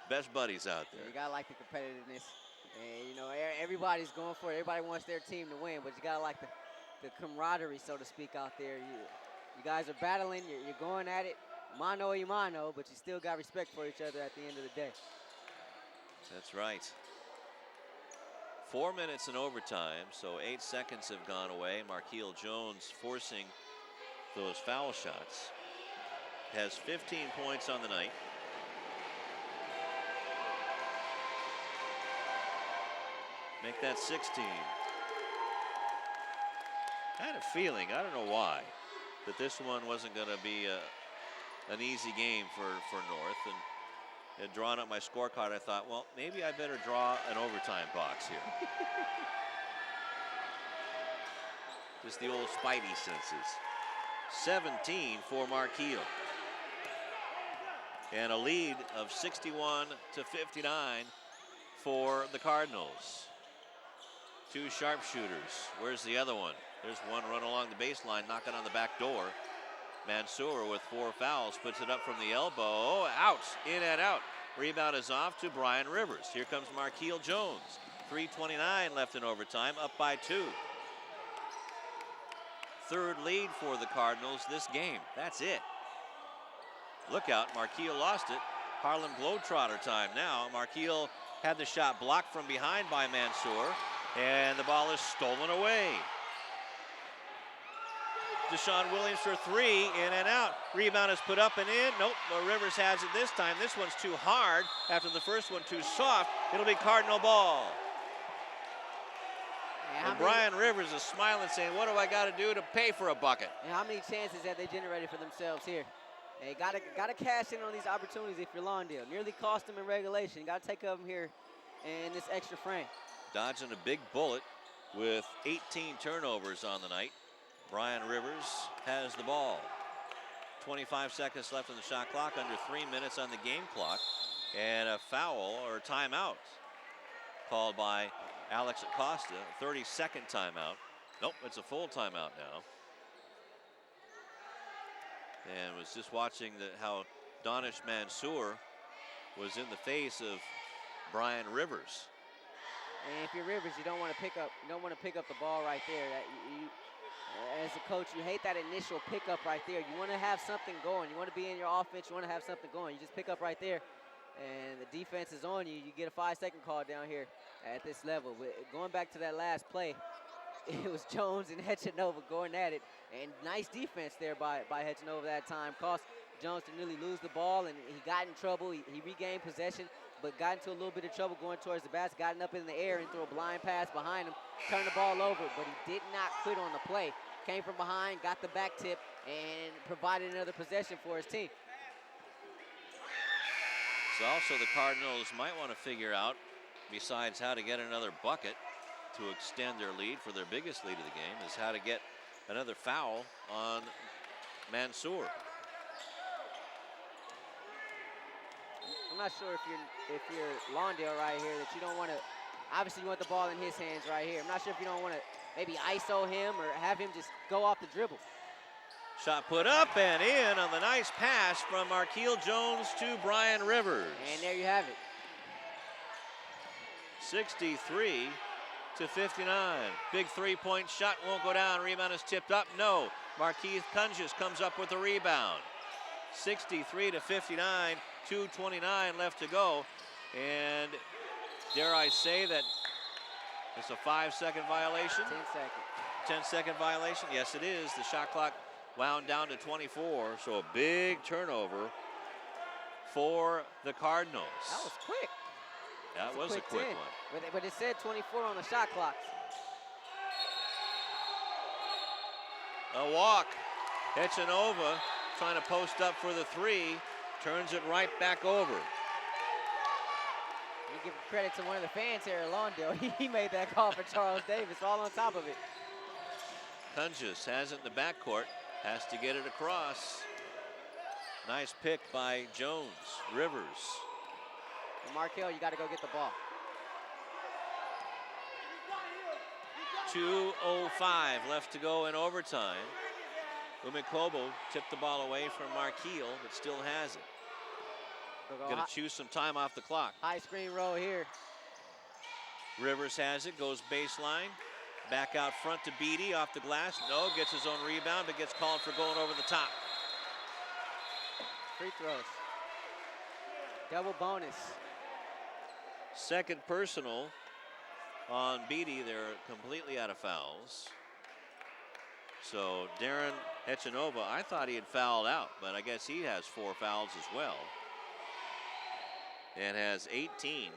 best buddies out there. You gotta like the competitiveness. And you know, everybody's going for it. Everybody wants their team to win, but you gotta like the camaraderie, so to speak, out there. You guys are battling, you're going at it, mano a mano, but you still got respect for each other at the end of the day. That's right. 4 minutes in overtime, so 8 seconds have gone away. Markel Jones forcing those foul shots. Has 15 points on the night. Make that 16. I had a feeling, I don't know why, that this one wasn't going to be an easy game for North. And had drawn up my scorecard, I thought, well, maybe I better draw an overtime box here. Just the old spidey senses. 17 for Marquille. And a lead of 61 to 59 for the Cardinals. Two sharpshooters. Where's the other one? There's one run along the baseline, knocking on the back door. Mansour with 4 fouls, puts it up from the elbow. Out, in and out. Rebound is off to Brian Rivers. Here comes Marquille Jones. 3:29 left in overtime, up by 2. Third lead for the Cardinals this game. That's it. Look out, Marquille lost it. Harlem Globetrotter time now. Marquille had the shot blocked from behind by Mansour, and the ball is stolen away. Deshaun Williams for 3, in and out. Rebound is put up and in. Nope, Rivers has it this time. This one's too hard. After the first one too soft, it'll be Cardinal ball. Yeah, and Brian Rivers is smiling, saying, what do I got to do to pay for a bucket? And how many chances have they generated for themselves here? Hey, gotta cash in on these opportunities if you're Lawndale. Nearly cost them in regulation. Got to take them here in this extra frame. Dodging a big bullet with 18 turnovers on the night. Brian Rivers has the ball. 25 seconds left on the shot clock, under 3 minutes on the game clock. And a foul or timeout called by Alex Acosta, 32nd timeout. Nope, it's a full timeout now. And was just watching how Donish Mansour was in the face of Brian Rivers. And if you're Rivers, you don't want to pick up the ball right there. As a coach, you hate that initial pickup right there. You want to have something going. You want to be in your offense. You want to have something going. You just pick up right there, and the defense is on you. You get a 5-second call down here at this level. But going back to that last play, it was Jones and Hechanova going at it. And nice defense there by Hechanova that time. Cost Jones to nearly lose the ball, and he got in trouble. He regained possession, but got into a little bit of trouble going towards the basket, gotten up in the air and threw a blind pass behind him, turned the ball over, but he did not quit on the play. Came from behind, got the back tip, and provided another possession for his team. So also the Cardinals might want to figure out, besides how to get another bucket to extend their lead for their biggest lead of the game, is how to get another foul on Mansour. I'm not sure if you're Lawndale right here that you don't want to. Obviously, you want the ball in his hands right here. I'm not sure if you don't want to maybe ISO him or have him just go off the dribble. Shot put up and in on the nice pass from Marquille Jones to Brian Rivers. And there you have it. 63 to 59. Big three-point shot won't go down. Rebound is tipped up. No. Marquise Cunges comes up with the rebound. 63 to 59. 2:29 left to go. And dare I say that it's a 5-second violation? 10-second violation? Yes, it is. The shot clock wound down to 24. So a big turnover for the Cardinals. That was quick. That was a quick one. But it said 24 on the shot clock. A walk. Hechanova trying to post up for the 3. Turns it right back over. You give credit to one of the fans here at Lawndale. He made that call for Charles Davis, all on top of it. Cunges has it in the backcourt. Has to get it across. Nice pick by Jones. Rivers. And Marquille, you got to go get the ball. 2:05 left to go in overtime. Umikobo tipped the ball away from Marquille, but still has it. Going to choose some time off the clock. High screen roll here. Rivers has it, goes baseline. Back out front to Beatty, off the glass. No, gets his own rebound, but gets called for going over the top. Free throws. Double bonus. Second personal on Beatty. They're completely out of fouls. So Darren Hechanova, I thought he had fouled out, but I guess he has 4 fouls as well. And has 18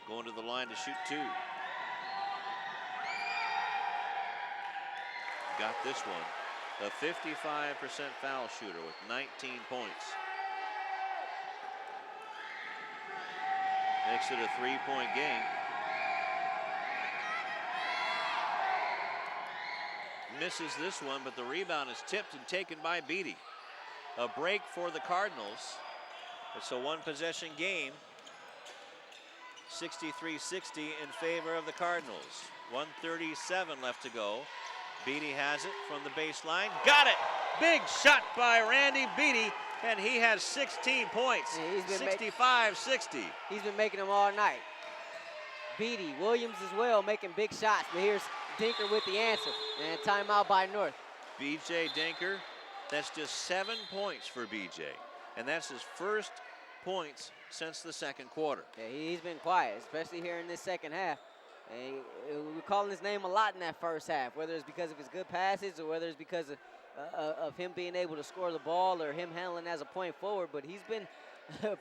going to the line to shoot 2. Got this one. A 55% foul shooter with 19 points. Makes it a 3-point game. Misses this one, but the rebound is tipped and taken by Beatty. A break for the Cardinals. It's a one-possession game. 63-60 in favor of the Cardinals. 1:37 left to go. Beatty has it from the baseline. Got it! Big shot by Randy Beatty, and he has 16 points. 65-60. He's been making them all night. Beatty, Williams as well, making big shots. But here's Dinker with the answer. And timeout by North. B.J. Dinker, that's just 7 points for B.J. And that's his first points since the second quarter. Yeah, he's been quiet, especially here in this second half. And we're calling his name a lot in that first half, whether it's because of his good passes or whether it's because of him being able to score the ball or him handling as a point forward. But he's been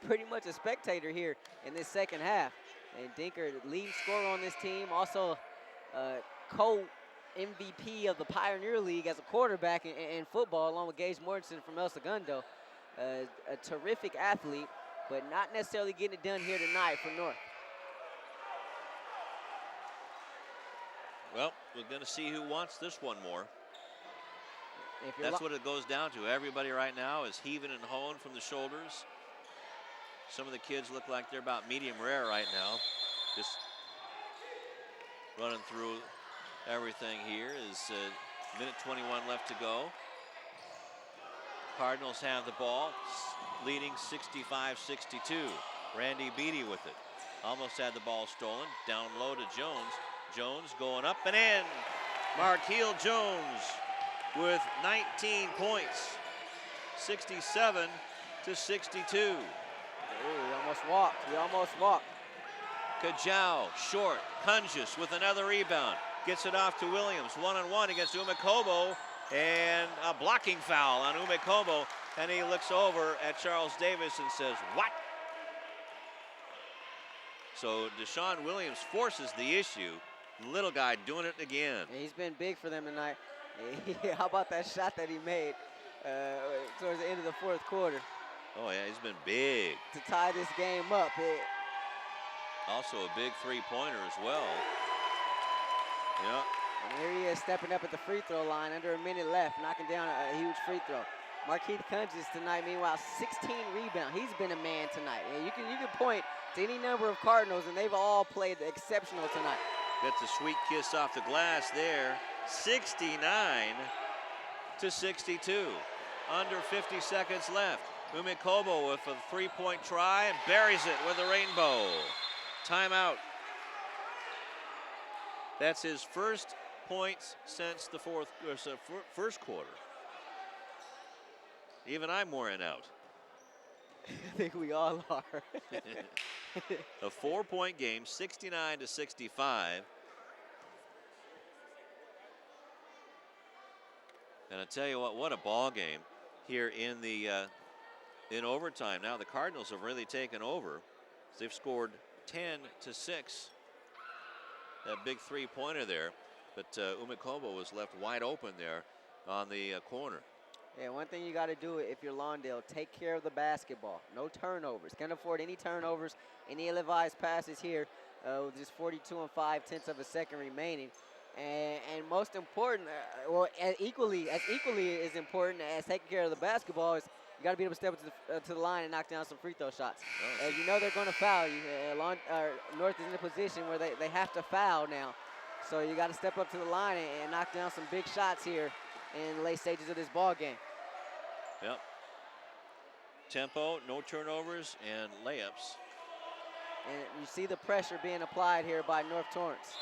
pretty much a spectator here in this second half. And Dinker, the leading scorer on this team, also co-MVP of the Pioneer League as a quarterback in football, along with Gage Mortensen from El Segundo. A terrific athlete, but not necessarily getting it done here tonight for North. Well, we're going to see who wants this one more. That's what it goes down to. Everybody right now is heaving and hawing from the shoulders. Some of the kids look like they're about medium rare right now. Just running through everything here is minute 21 left to go. Cardinals have the ball, leading 65-62. Randy Beatty with it. Almost had the ball stolen. Down low to Jones. Jones going up and in. Marquil Jones with 19 points. 67-62. Ooh, he almost walked. Kajau, short. Kunjus with another rebound. Gets it off to Williams. One-on-one against Umekobo. And a blocking foul on Umekobo. And he looks over at Charles Davis and says, "What?" So Deshaun Williams forces the issue. Little guy doing it again. And he's been big for them tonight. How about that shot that he made towards the end of the fourth quarter? Oh, yeah, he's been big. To tie this game up. Also a big three-pointer as well. Yeah. And here he is stepping up at the free throw line under a minute left, knocking down a huge free throw. Marquise Kunjus tonight, meanwhile, 16 rebounds. He's been a man tonight. And you can point to any number of Cardinals, and they've all played exceptional tonight. Gets a sweet kiss off the glass there. 69-62. Under 50 seconds left. Umekobo with a three-point try and buries it with a rainbow. Timeout. That's his first points since the first quarter. Even I'm wearing out. I think we all are. A 4-point game, 69-65. And I tell you what a ball game here in the in overtime. Now the Cardinals have really taken over. They've scored 10-6. That big three-pointer there, but Umekobo was left wide open there on the corner. Yeah, one thing you got to do if you're Lawndale, take care of the basketball. No turnovers. Can't afford any turnovers, any ill-advised passes here with just 42 and 5/10 of a second remaining. And most important, as equally as important as taking care of the basketball is you got to be able to step to the line and knock down some free throw shots. Oh. You know they're going to foul you. North is in a position where they have to foul now. So you got to step up to the line and knock down some big shots here in the late stages of this ball game. Yep. Tempo, no turnovers, and layups. And you see the pressure being applied here by North Torrance.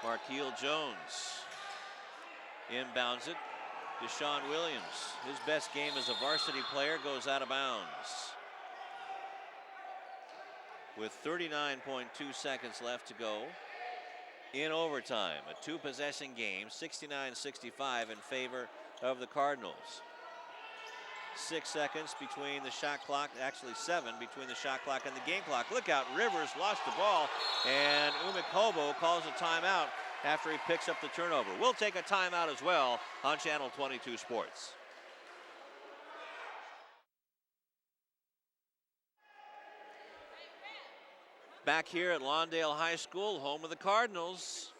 Marquil Jones inbounds it. Deshaun Williams, his best game as a varsity player, goes out of bounds. With 39.2 seconds left to go in overtime. A two-possession game, 69-65 in favor of the Cardinals. 6 seconds between the shot clock, actually 7 between the shot clock and the game clock. Look out, Rivers lost the ball, and Umik Hobo calls a timeout after he picks up the turnover. We'll take a timeout as well on Channel 22 Sports. Back here at Lawndale High School, home of the Cardinals.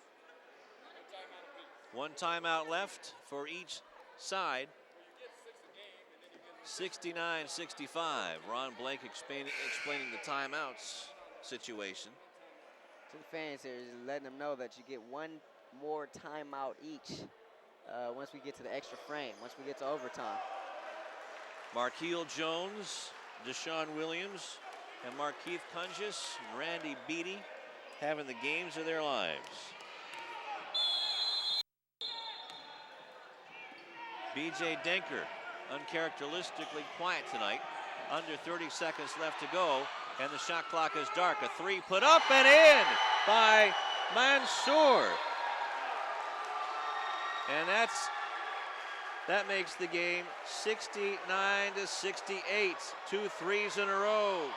One timeout left for each side. 69-65. Ron Blake explaining the timeouts situation. To the fans here, just letting them know that you get one more timeout each once we get to the extra frame, once we get to overtime. Markeel Jones, Deshaun Williams, and Markeith Kunjus and Randy Beatty having the games of their lives. B.J. Denker, uncharacteristically quiet tonight. Under 30 seconds left to go, and the shot clock is dark. A three put up and in by Mansour. And that makes the game 69-68. 2 threes in a row.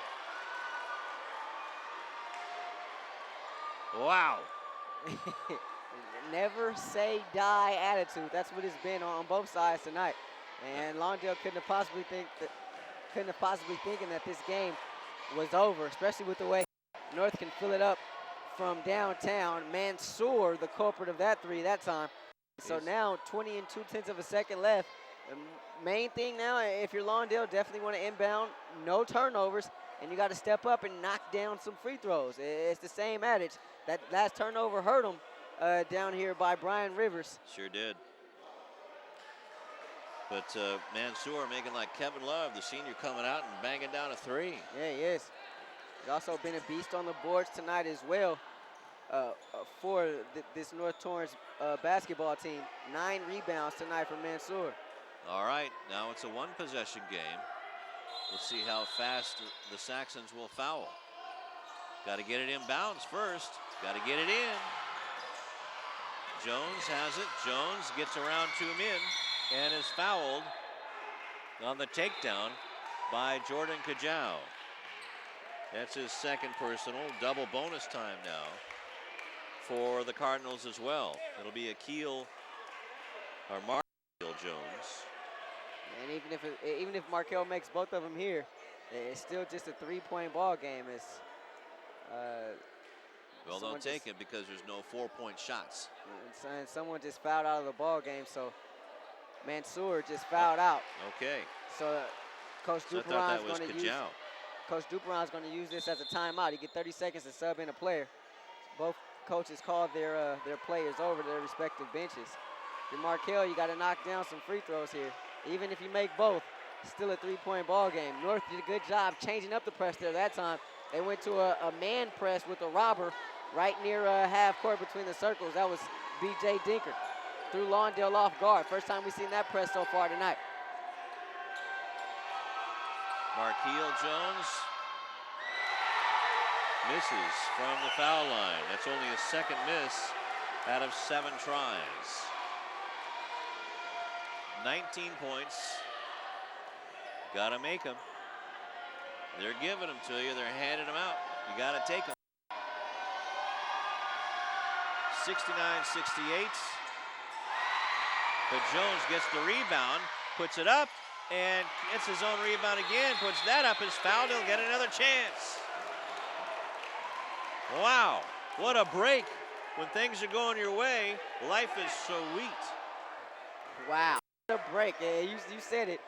Wow. Never say die attitude. That's what it's been on both sides tonight. And Lawndale couldn't have possibly thinking that this game was over, especially with the way North can fill it up from downtown. Mansour, the culprit of that three that time. So now 20 and 2/10 of a second left. The main thing now, if you're Lawndale, definitely want to inbound, no turnovers, and you got to step up and knock down some free throws. It's the same adage. That last turnover hurt them down here by Brian Rivers. Sure did. But Mansour making like Kevin Love, the senior, coming out and banging down a three. Yeah, he is. He's also been a beast on the boards tonight as well for this North Torrance basketball team. 9 rebounds tonight for Mansour. All right, now it's a one-possession game. We'll see how fast the Saxons will foul. Got to get it inbounds first. Got to get it in. Jones has it. Jones gets around 2 men and is fouled on the takedown by Jordan Kajau. That's his second personal. Double bonus time now for the Cardinals as well. It'll be Markeel Jones. And even if Markell makes both of them here, it's still just a 3-point ball game. Well, don't take it because there's no 4-point shots. And someone just fouled out of the ball game, so Mansour just fouled out. Okay. So Coach So I thought that was Kajau. Coach Duperon's going to use this as a timeout. He get 30 seconds to sub in a player. Both coaches called their players over to their respective benches. For Markell, you got to knock down some free throws here. Even if you make both, still a 3-point ball game. North did a good job changing up the press there that time. They went to a man press with a robber right near half court between the circles. That was B.J. Dinker. Threw Lawndale off guard. First time we've seen that press so far tonight. Markeel Jones misses from the foul line. That's only his second miss out of 7 tries. 19 points. Got to make them. They're giving them to you. They're handing them out. You got to take them. 69-68. But Jones gets the rebound, puts it up, and gets his own rebound again, puts that up, is fouled, he'll get another chance. Wow, what a break. When things are going your way, life is sweet. Wow, what a break. Yeah, you said it,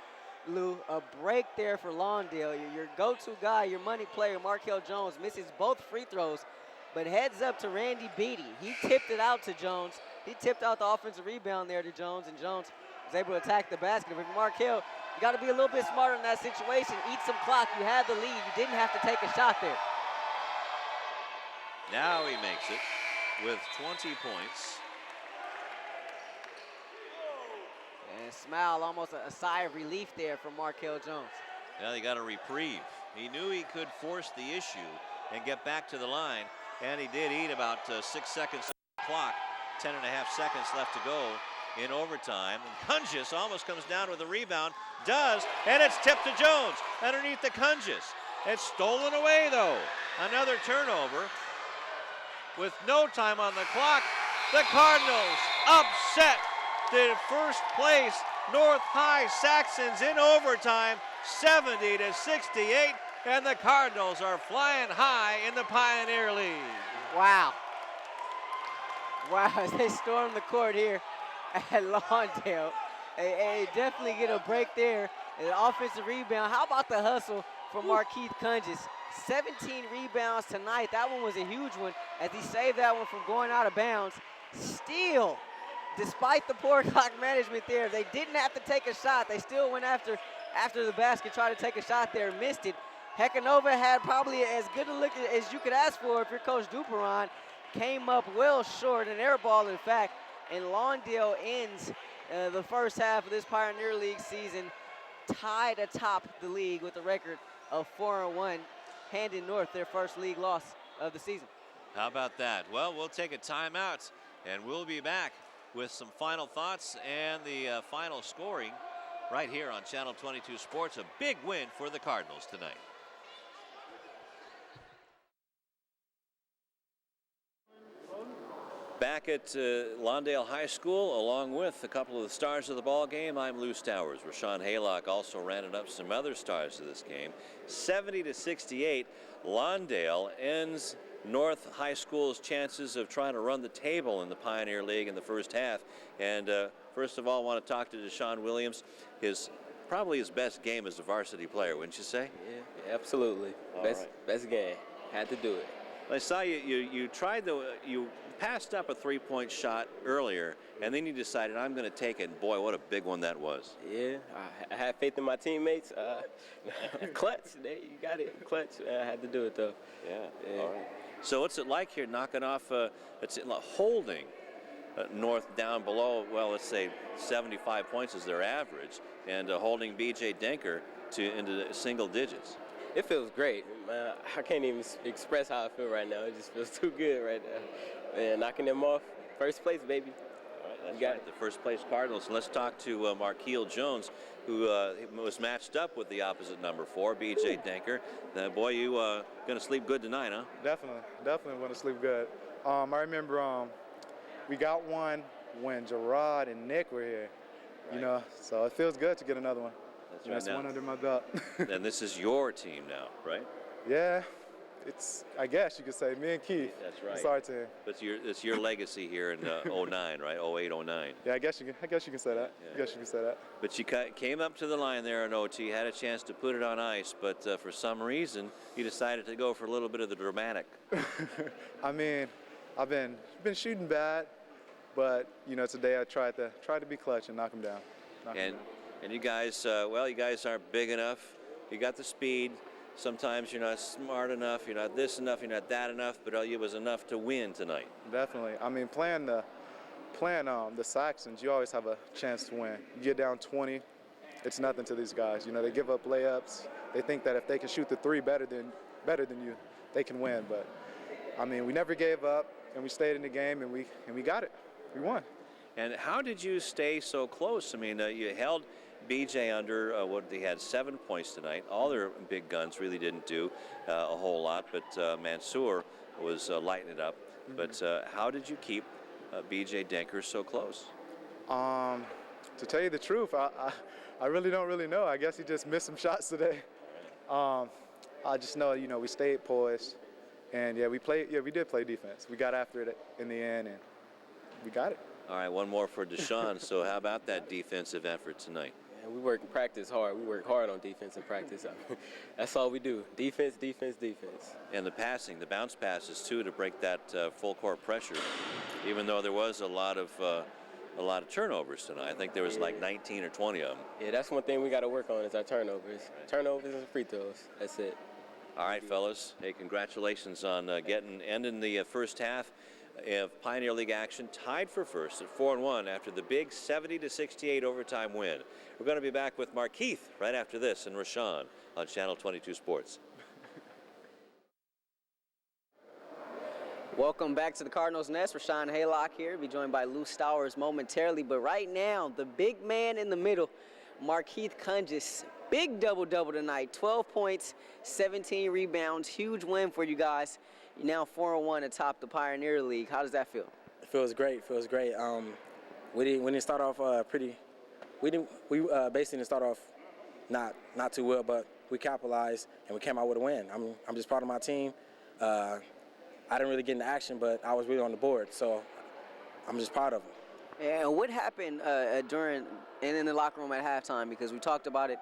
Lou. A break there for Lawndale. Your go-to guy, your money player, Markell Jones, misses both free throws, but heads up to Randy Beatty. He tipped it out to Jones. He tipped out the offensive rebound there to Jones, and Jones was able to attack the basket. But Markell, you got to be a little bit smarter in that situation. Eat some clock. You had the lead. You didn't have to take a shot there. Now he makes it with 20 points. And smile, almost a sigh of relief there from Markell Jones. Yeah, they got a reprieve. He knew he could force the issue and get back to the line, and he did eat about 6 seconds on the clock. 10.5 seconds left to go in overtime. And Kunjus almost comes down with a rebound, Does, and it's tipped to Jones underneath the Cunges. It's stolen away, though. Another turnover with no time on the clock. The Cardinals upset the first place North High Saxons in overtime, 70-68, and the Cardinals are flying high in the Pioneer League. Wow. Wow, as they storm the court here at Lawndale. They definitely get a break there. An offensive rebound. How about the hustle from Markeith Cunges? 17 rebounds tonight. That one was a huge one as he saved that one from going out of bounds. Still, despite the poor clock management there, they didn't have to take a shot. They still went after the basket, tried to take a shot there, missed it. Hecanova had probably as good a look as you could ask for if you're Coach Duperon. Came up well short, an air ball, in fact, and Lawndale ends the first half of this Pioneer League season tied atop the league with a record of 4-1, handing North their first league loss of the season. How about that? Well, we'll take a timeout, and we'll be back with some final thoughts and the final scoring right here on Channel 22 Sports. A big win for the Cardinals tonight. Back at Lawndale High School, along with a couple of the stars of the ball game, I'm Lou Stowers. Rashawn Haylock also rounded up some other stars of this game. 70-68, Lawndale ends North High School's chances of trying to run the table in the Pioneer League in the first half. And first of all, I want to talk to Deshaun Williams. Probably his best game as a varsity player, wouldn't you say? Yeah, absolutely. Best game. Had to do it. I saw you passed up a three-point shot earlier, and then you decided, I'm going to take it. Boy, what a big one that was. Yeah, I had faith in my teammates. Clutch, you got it. Clutch. I had to do it, though. Yeah. All right. So what's it like here knocking off, holding North down below, well, let's say 75 points is their average, and holding B.J. Denker into single digits? It feels great. I can't even express how I feel right now. It just feels too good right now. Man, knocking them off. First place, baby. All right, that's right. The first place Cardinals. And let's talk to Markeel Jones, who was matched up with the opposite number 4, B.J. Denker. Boy, you going to sleep good tonight, huh? Definitely want to sleep good. I remember we got one when Gerard and Nick were here, right. So it feels good to get another one. That's right. One under my belt. And this is your team now, right? Yeah, I guess you could say me and Keith. That's right. It's our team. But it's your legacy here in 09, right? 08, 09. Yeah, I guess you can say that. Yeah. I guess you can say that. But you came up to the line there in OT, had a chance to put it on ice, but for some reason you decided to go for a little bit of the dramatic. I mean, I've been shooting bad, but today I tried to be clutch and knock him down. And you guys, you guys aren't big enough. You got the speed. Sometimes you're not smart enough. You're not this enough. You're not that enough. But it was enough to win tonight. Definitely. I mean, playing the Saxons, you always have a chance to win. You get down 20, it's nothing to these guys. They give up layups. They think that if they can shoot the three better than you, they can win. But I mean, we never gave up, and we stayed in the game, and we got it. We won. And how did you stay so close? I mean, you held BJ under they had 7 points tonight. All their big guns really didn't do a whole lot, but Mansour was lighting it up. Mm-hmm. But how did you keep BJ Denker so close? To tell you the truth, I really don't know. I guess he just missed some shots today. I just know, we stayed poised, and we did play defense. We got after it in the end, and we got it. All right, one more for Deshaun. So how about that defensive effort tonight? We work in practice hard. We work hard on defense and practice. That's all we do. Defense, defense, defense. And the passing, the bounce passes too, to break that full court pressure. Even though there was a lot of turnovers tonight. I think there was like 19 or 20 of them. Yeah, that's one thing we got to work on is our turnovers. Right. Turnovers and free throws. That's it. All right, fellas. Hey, congratulations on ending the first half of Pioneer League action, tied for first at 4-1 after the big 70-68 overtime win. We're going to be back with Markeith right after this and Rashawn on Channel 22 Sports. Welcome back to the Cardinals Nest. Rashawn Haylock here. Be joined by Lou Stowers momentarily. But right now, the big man in the middle, Markeith Cungis, big double-double tonight. 12 points, 17 rebounds. Huge win for you guys. You're now 4-1 atop the Pioneer League. How does that feel? It feels great. Feels great. We didn't start off We basically didn't start off not too well, but we capitalized and we came out with a win. I'm just proud of my team. I didn't really get into action, but I was really on the board, so I'm just proud of them. And what happened during and in the locker room at halftime? Because we talked about it.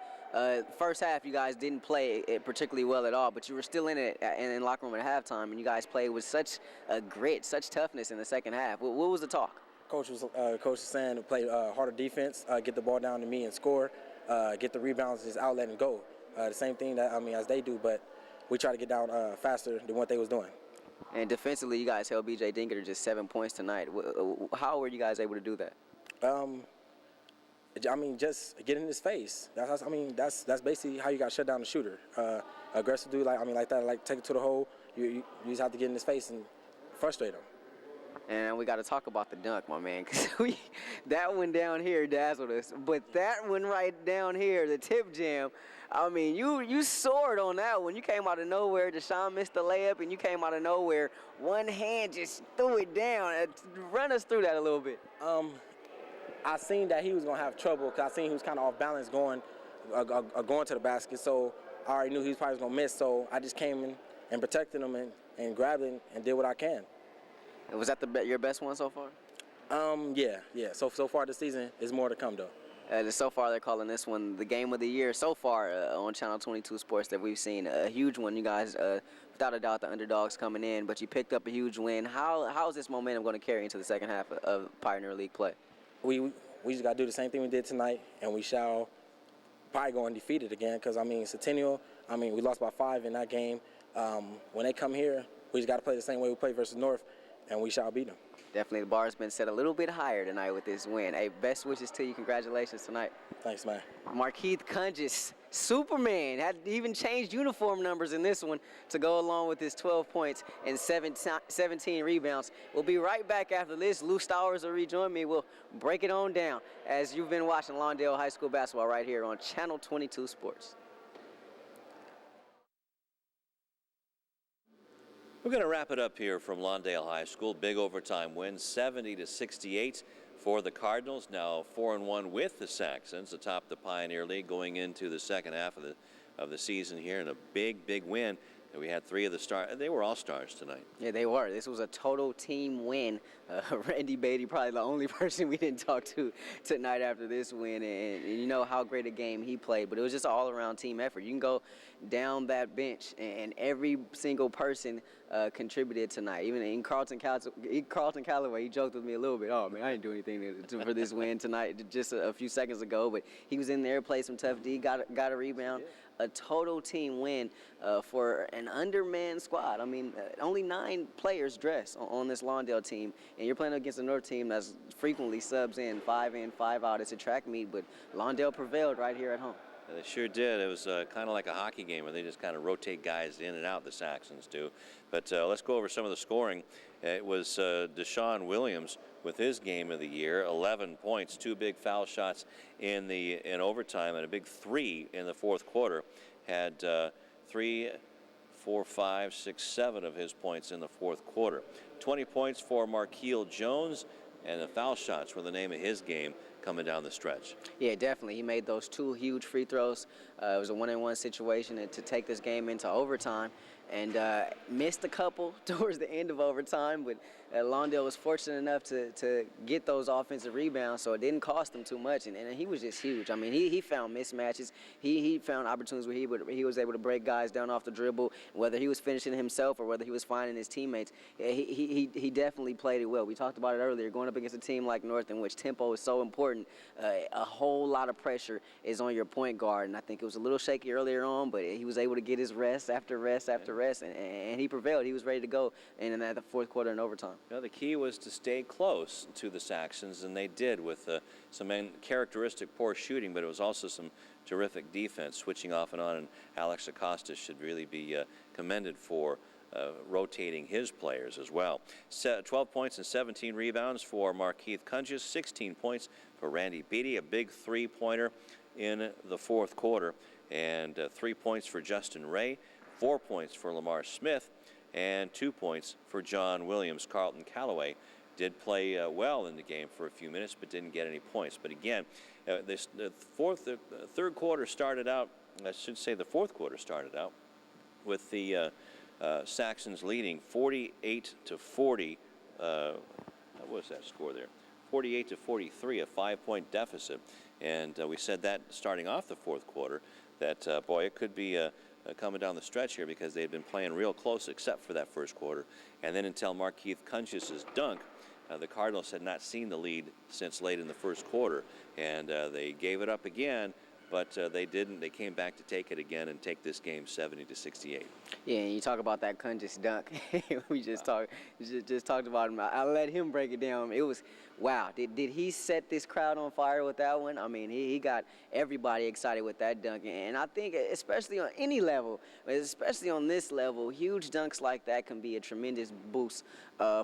First half, you guys didn't play it particularly well at all, but you were still in it in the locker room at halftime, and you guys played with such grit, such toughness in the second half. What was the talk? Coach was saying to play harder defense, get the ball down to me and score, get the rebounds, just outlet and go. The same thing that as they do, but we try to get down faster than what they was doing. And defensively, you guys held B.J. Dinker to just 7 points tonight. How were you guys able to do that? Just get in his face. That's basically how you got to shut down the shooter. Aggressive dude like that, like take it to the hole. You just have to get in his face and frustrate him. And we got to talk about the dunk, my man, because that one down here dazzled us. But that one right down here, the tip jam, you soared on that one. You came out of nowhere. Deshaun missed the layup, and you came out of nowhere. One hand just threw it down. Run us through that a little bit. I seen that he was going to have trouble because I seen he was kind of off balance going to the basket. So I already knew he was probably going to miss. So I just came in and protected him and grabbed him and did what I can. Was that your best one so far? Yeah. So far this season, there's more to come though. So far they're calling this one the game of the year so far on Channel 22 Sports that we've seen. A huge one, you guys. Without a doubt, the underdogs coming in, but you picked up a huge win. How is this momentum going to carry into the second half of Pioneer League play? We just got to do the same thing we did tonight, and we shall probably go undefeated again because, Centennial, we lost by 5 in that game. When they come here, we just got to play the same way we played versus North, and we shall beat them. Definitely, the bar has been set a little bit higher tonight with this win. Hey, best wishes to you. Congratulations tonight. Thanks, man. Markeith Cungis, Superman, had even changed uniform numbers in this one to go along with his 12 points and 17 rebounds. We'll be right back after this. Lou Stowers will rejoin me. We'll break it on down as you've been watching Lawndale High School basketball right here on Channel 22 Sports. We're going to wrap it up here from Lawndale High School. Big overtime win, 70-68 for the Cardinals. Now 4-1 with the Saxons atop the Pioneer League going into the second half of the season here, and a big win. And we had 3 of the stars. They were all stars tonight. Yeah, they were. This was a total team win. Randy Beatty, probably the only person we didn't talk to tonight after this win. And you know how great a game he played. But it was just an all-around team effort. You can go down that bench, and every single person contributed tonight. Even in Carlton Callaway, he joked with me a little bit. Oh, man, I didn't do anything for this win tonight just a few seconds ago. But he was in there, played some tough D, got a rebound. Yeah. A total team win for an undermanned squad. Only 9 players dress on this Lawndale team, and you're playing against a North team that's frequently subs in 5 in, 5 out. It's a track meet, but Lawndale prevailed right here at home. They sure did. It was kind of like a hockey game where they just kind of rotate guys in and out, the Saxons do. But let's go over some of the scoring. It was Deshaun Williams with his game of the year, 11 points, 2 big foul shots in overtime, and a big 3 in the fourth quarter. Had 3, 4, 5, 6, 7 of his points in the fourth quarter. 20 points for Markeel Jones, and the foul shots were the name of his game coming down the stretch. Yeah, definitely. He made those 2 huge free throws. It was a 1-on-1 situation to take this game into overtime, and missed a couple towards the end of overtime, but Lawndale was fortunate enough to get those offensive rebounds, so it didn't cost him too much, and he was just huge. He found mismatches. He found opportunities where he was able to break guys down off the dribble, whether he was finishing himself or whether he was finding his teammates. He definitely played it well. We talked about it earlier, going up against a team like North in which tempo is so important. A whole lot of pressure is on your point guard, and I think it was a little shaky earlier on, but he was able to get his rest after rest after rest, and he prevailed. He was ready to go in the fourth quarter and overtime. The key was to stay close to the Saxons, and they did with some characteristic poor shooting, but it was also some terrific defense, switching off and on, and Alex Acosta should really be commended for rotating his players as well. 12 points and 17 rebounds for Markeith Cunges, 16 points for Randy Beatty, a big three-pointer in the fourth quarter, and 3 points for Justin Ray, 4 points for Lamar Smith, and 2 points for John Williams. Carlton Calloway did play well in the game for a few minutes, but didn't get any points. But again, the third quarter started out, I should say the fourth quarter started out with the Saxons leading 48 to 40. What was that score there? 48 to 43, a 5-point deficit. And we said that starting off the fourth quarter, that boy, it could be coming down the stretch here, because they had been playing real close except for that first quarter. And then until Markeith Cunges' dunk, the Cardinals had not seen the lead since late in the first quarter, and they gave it up again, but they didn't. They came back to take it again and take this game 70 to 68. Yeah, and you talk about that Cunges dunk. We just talked about him. I'll let him break it down. It was, wow, did he set this crowd on fire with that one? I mean, he got everybody excited with that dunk. And I think especially on any level, but especially on this level, huge dunks like that can be a tremendous boost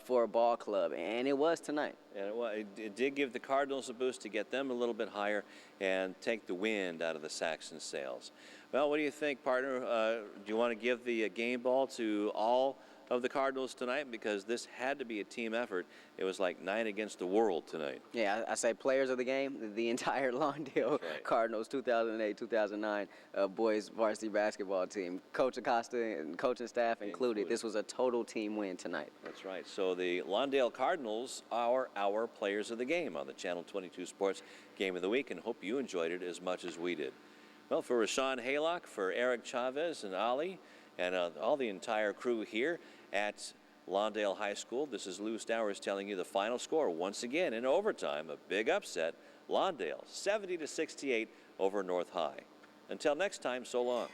for a ball club. And it was tonight. And it did give the Cardinals a boost to get them a little bit higher and take the wind out of the Saxon sails. Well, what do you think, partner? Do you want to give the game ball to all of the Cardinals tonight? Because this had to be a team effort. It was like 9 against the world tonight. Yeah, I say players of the game, the entire Lawndale Cardinals 2008-2009 boys varsity basketball team. Coach Acosta and coaching staff included. This was a total team win tonight. That's right. So the Lawndale Cardinals are our players of the game on the Channel 22 Sports Game of the Week, and hope you enjoyed it as much as we did. Well, for Rashawn Haylock, for Eric Chavez and Ali, and all the entire crew here at Lawndale High School, this is Lou Stowers telling you the final score once again in overtime. A big upset. Lawndale 70 to 68 over North High. Until next time, so long.